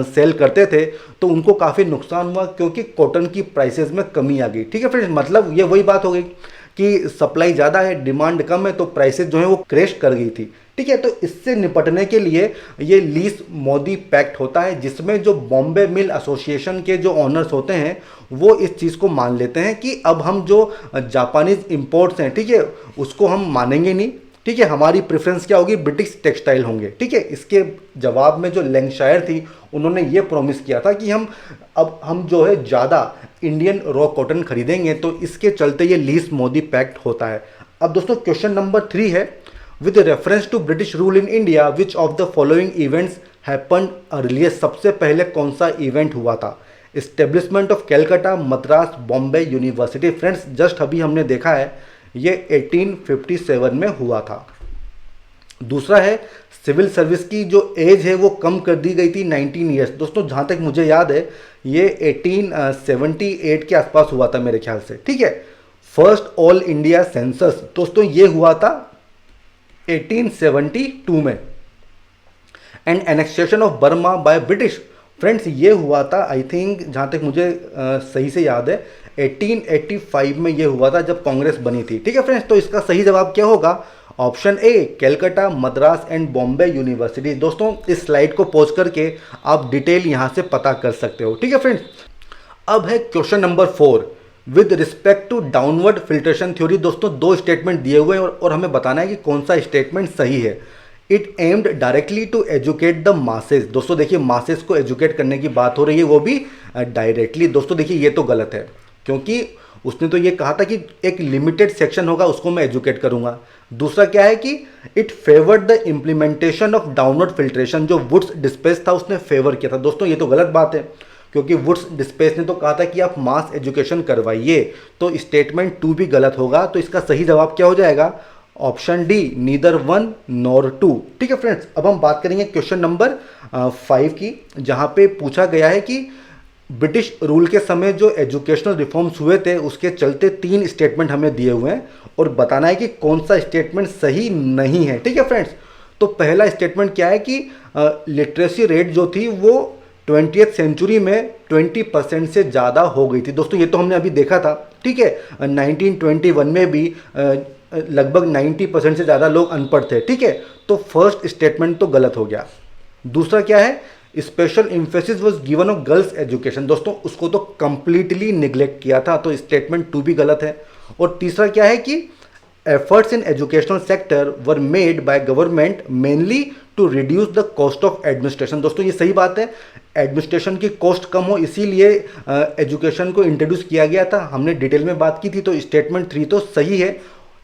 सेल करते थे, तो उनको काफ़ी नुकसान हुआ, क्योंकि कॉटन की प्राइसेस में कमी आ गई। ठीक है फ्रेंड्स, मतलब ये वही बात हो गई कि सप्लाई ज़्यादा है, डिमांड कम है, तो प्राइसेस जो है वो क्रैश कर गई थी। ठीक है, तो इससे निपटने के लिए ये लीस मोदी पैक्ट होता है, जिसमें जो बॉम्बे मिल एसोसिएशन के जो ऑनर्स होते हैं वो इस चीज़ को मान लेते हैं कि अब हम जो जापानीज इंपोर्ट्स हैं, ठीक है, उसको हम मानेंगे नहीं। ठीक है, हमारी प्रेफरेंस क्या होगी, ब्रिटिश टेक्सटाइल होंगे। ठीक है, इसके जवाब में जो लैंकशायर थी उन्होंने ये प्रॉमिस किया था कि हम जो है ज़्यादा इंडियन रॉ कॉटन खरीदेंगे, तो इसके चलते ये लीस मोदी पैक्ट होता है। अब दोस्तों क्वेश्चन नंबर 3 है, with reference to British rule in India which of the following events happened earlier, सबसे पहले कौन सा इवेंट हुआ था, establishment of Calcutta, Madras, Bombay university. Friends just अभी हमने देखा है ये 1857 में हुआ था। दूसरा है सिविल सर्विस की जो एज है वो कम कर दी गई थी 19 ईयर्स। दोस्तों जहाँ तक मुझे याद है ये 1878 के आसपास हुआ था मेरे ख्याल से। ठीक है, फर्स्ट ऑल इंडिया सेंसस दोस्तों ये हुआ था 1872 में। And annexation of Burma by British, friends ये हुआ था आई थिंक, जहाँ तक मुझे सही से याद है 1885 में ये हुआ था जब कांग्रेस बनी थी। ठीक है फ्रेंड्स, तो इसका सही जवाब क्या होगा, option A Calcutta, Madras and Bombay university. दोस्तों इस स्लाइड को पॉज करके आप डिटेल यहाँ से पता कर सकते हो। ठीक है फ्रेंड्स, अब है question number 4, with respect to downward filtration theory. दोस्तों दो स्टेटमेंट दिए हुए हैं और हमें बताना है कि कौन सा स्टेटमेंट सही है। It aimed directly to educate the masses. दोस्तों देखिए मासेस को एजुकेट करने की बात हो रही है, वो भी डायरेक्टली। दोस्तों देखिए ये तो गलत है, क्योंकि उसने तो ये कहा था कि एक लिमिटेड सेक्शन होगा उसको मैं एजुकेट करूंगा। दूसरा क्या है कि it favoured the implementation of downward filtration, जो वुड्स डिस्पेस था उसने फेवर किया था। दोस्तों ये तो गलत बात है, क्योंकि वुड्स डिस्पेस ने तो कहा था कि आप मास एजुकेशन करवाइए, तो स्टेटमेंट 2 भी गलत होगा। तो इसका सही जवाब क्या हो जाएगा, ऑप्शन डी, नीदर 1 नॉर 2। ठीक है फ्रेंड्स, अब हम बात करेंगे क्वेश्चन नंबर 5 की, जहां पे पूछा गया है कि ब्रिटिश रूल के समय जो एजुकेशनल रिफॉर्म्स हुए थे उसके चलते 3 स्टेटमेंट हमें दिए हुए हैं और बताना है कि कौन सा स्टेटमेंट सही नहीं है। ठीक है फ्रेंड्स, तो पहला स्टेटमेंट क्या है कि लिटरेसी रेट जो थी वो 20th सेंचुरी में 20% से ज़्यादा हो गई थी। दोस्तों ये तो हमने अभी देखा था। ठीक है, 1921 में भी लगभग 90% से ज़्यादा लोग अनपढ़ थे। ठीक है, तो फर्स्ट स्टेटमेंट तो गलत हो गया। दूसरा क्या है, special emphasis was given of girls education. दोस्तों उसको तो कंप्लीटली निगलेक्ट किया था, तो स्टेटमेंट 2 भी गलत है। और तीसरा क्या है कि efforts in educational sector were made by government mainly to reduce the cost of administration. दोस्तों ये सही बात है, एडमिनिस्ट्रेशन की कॉस्ट कम हो इसीलिए एजुकेशन को इंट्रोड्यूस किया गया था। हमने डिटेल में बात की थी, तो स्टेटमेंट 3 तो सही है,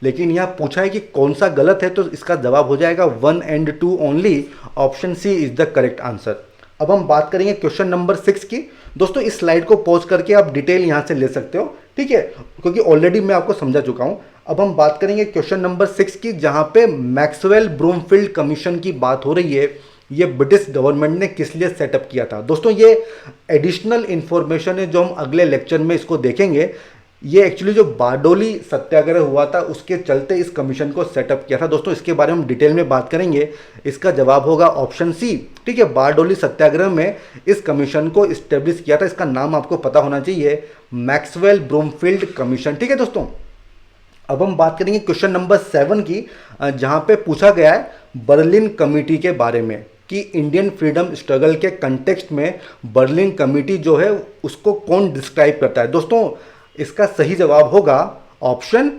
लेकिन यहाँ पूछा है कि कौन सा गलत है, तो इसका जवाब हो जाएगा 1 and 2 only. Option C is the correct answer. अब हम बात करेंगे क्वेश्चन नंबर 6 की। दोस्तों इस स्लाइड को पॉज करके आप डिटेल यहाँ से ले सकते हो। ठीक है, क्योंकि ऑलरेडी मैं आपको समझा चुका हूँ। अब हम बात करेंगे क्वेश्चन नंबर 6 की, जहाँ पे मैक्सवेल ब्रूमफील्ड कमीशन की बात हो रही है। ये ब्रिटिश गवर्नमेंट ने किस लिए सेटअप किया था। दोस्तों ये एडिशनल इंफॉर्मेशन है जो हम अगले लेक्चर में इसको देखेंगे। ये एक्चुअली जो बारडोली सत्याग्रह हुआ था उसके चलते इस कमीशन को सेटअप किया था। दोस्तों इसके बारे में हम डिटेल में बात करेंगे, इसका जवाब होगा ऑप्शन सी। ठीक है, बारडोली सत्याग्रह में इस कमीशन को इस्टेब्लिश किया था, इसका नाम आपको पता होना चाहिए, मैक्सवेल ब्रूमफील्ड कमीशन। ठीक है दोस्तों, अब हम बात करेंगे क्वेश्चन नंबर 7 की, जहां पे पूछा गया है बर्लिन कमेटी के बारे में कि इंडियन फ्रीडम स्ट्रगल के कंटेक्स्ट में बर्लिन कमेटी जो है उसको कौन डिस्क्राइब करता है। दोस्तों इसका सही जवाब होगा option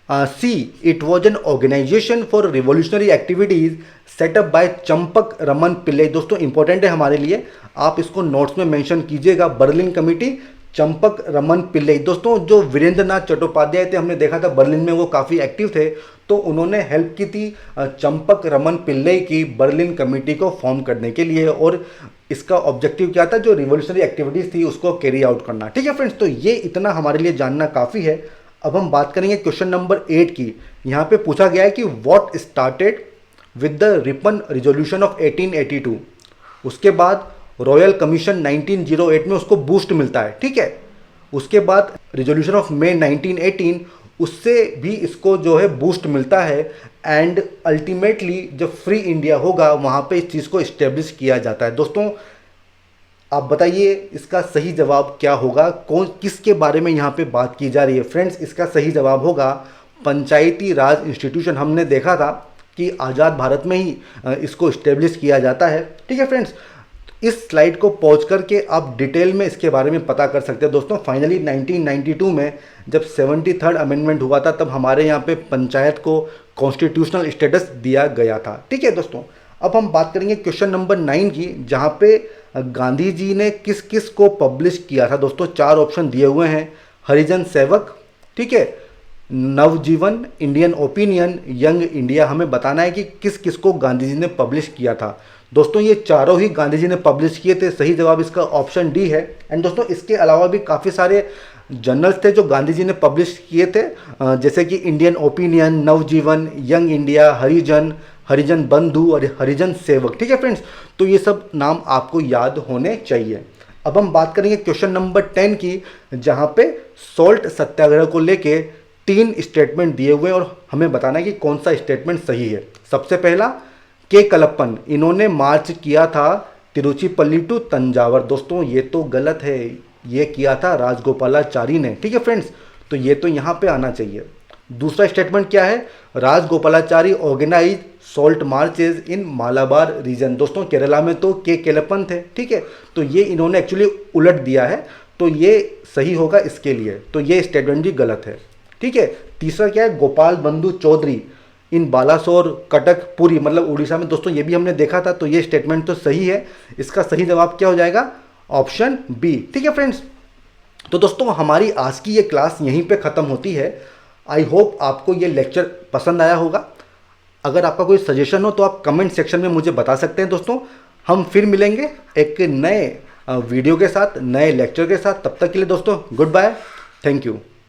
c, it was an organization for revolutionary activities set up by Champak Raman Pillai. दोस्तों इंपॉर्टेंट है हमारे लिए, आप इसको नोट्स में मेंशन कीजिएगा। Berlin committee Champak Raman Pillai. दोस्तों जो वीरेंद्र नाथ चट्टोपाध्याय थे, हमने देखा था बर्लिन में वो काफ़ी एक्टिव थे, तो उन्होंने हेल्प की थी चंपक रमन पिल्लई की बर्लिन कमेटी को फॉर्म करने के लिए, और इसका ऑब्जेक्टिव क्या था, जो रिवोल्यूशनरी एक्टिविटीज़ थी उसको कैरी आउट करना। ठीक है फ्रेंड्स, तो ये इतना हमारे लिए जानना काफ़ी है। अब हम बात करेंगे क्वेश्चन नंबर 8 की। यहाँ पे पूछा गया है कि what started with the Ripon resolution of 1882। उसके बाद रॉयल कमीशन 1908 में उसको बूस्ट मिलता है। ठीक है, उसके बाद रिजोल्यूशन ऑफ मई 1918, उससे भी इसको जो है बूस्ट मिलता है, एंड अल्टीमेटली जब फ्री इंडिया होगा वहाँ पे इस चीज़ को इस्टेब्लिश किया जाता है। दोस्तों आप बताइए इसका सही जवाब क्या होगा, कौन किसके बारे में यहाँ पे बात की जा रही है। फ्रेंड्स इसका सही जवाब होगा पंचायती राज इंस्टीट्यूशन। हमने देखा था कि आज़ाद भारत में ही इसको इस्टेब्लिश किया जाता है। ठीक है फ्रेंड्स, इस स्लाइड को पहुँच करके आप डिटेल में इसके बारे में पता कर सकते हैं। दोस्तों फाइनली 1992 में जब 73rd अमेंडमेंट हुआ था, तब हमारे यहाँ पे पंचायत को कॉन्स्टिट्यूशनल स्टेटस दिया गया था। ठीक है दोस्तों, अब हम बात करेंगे क्वेश्चन नंबर 9 की, जहाँ पे गांधी जी ने किस किस को पब्लिश किया था। दोस्तों 4 ऑप्शन दिए हुए हैं, हरिजन सेवक, ठीक है, नवजीवन, इंडियन ओपिनियन, यंग इंडिया। हमें बताना है कि किस किस को गांधी जी ने पब्लिश किया था। दोस्तों ये चारों ही गांधी जी ने पब्लिश किए थे। सही जवाब इसका ऑप्शन डी है। एंड दोस्तों इसके अलावा भी काफ़ी सारे जर्नल्स थे जो गांधी जी ने पब्लिश किए थे, जैसे कि इंडियन ओपिनियन, नवजीवन, यंग इंडिया, हरिजन, हरिजन बंधु और हरिजन सेवक। ठीक है फ्रेंड्स, तो ये सब नाम आपको याद होने चाहिए। अब हम बात करेंगे क्वेश्चन नंबर 10 की, जहाँ पे सॉल्ट सत्याग्रह को लेके 3 स्टेटमेंट दिए हुए हैं और हमें बताना है कि कौन सा स्टेटमेंट सही है। सबसे पहला के कलप्पन, इन्होंने मार्च किया था तिरुचिपल्ली टू तंजावर। दोस्तों ये तो गलत है, ये किया था राजगोपालाचारी ने। ठीक है फ्रेंड्स, तो ये तो यहाँ पे आना चाहिए। दूसरा स्टेटमेंट क्या है, राजगोपालाचारी ऑर्गेनाइज सॉल्ट मार्चेज इन मालाबार रीजन। दोस्तों केरला में तो के केलप्पन थे। ठीक है, तो ये इन्होंने एक्चुअली उलट दिया है, तो ये सही होगा इसके लिए, तो ये स्टेटमेंट भी गलत है। ठीक है, तीसरा क्या है, गोपाल बंधु चौधरी इन बालासोर, कटक, पुरी, मतलब उड़ीसा में। दोस्तों ये भी हमने देखा था, तो ये स्टेटमेंट तो सही है। इसका सही जवाब क्या हो जाएगा, ऑप्शन बी। ठीक है फ्रेंड्स, तो दोस्तों हमारी आज की ये क्लास यहीं पे ख़त्म होती है। आई होप आपको ये लेक्चर पसंद आया होगा। अगर आपका कोई सजेशन हो तो आप कमेंट सेक्शन में मुझे बता सकते हैं। दोस्तों हम फिर मिलेंगे एक नए वीडियो के साथ, नए लेक्चर के साथ। तब तक के लिए दोस्तों गुड बाय, थैंक यू।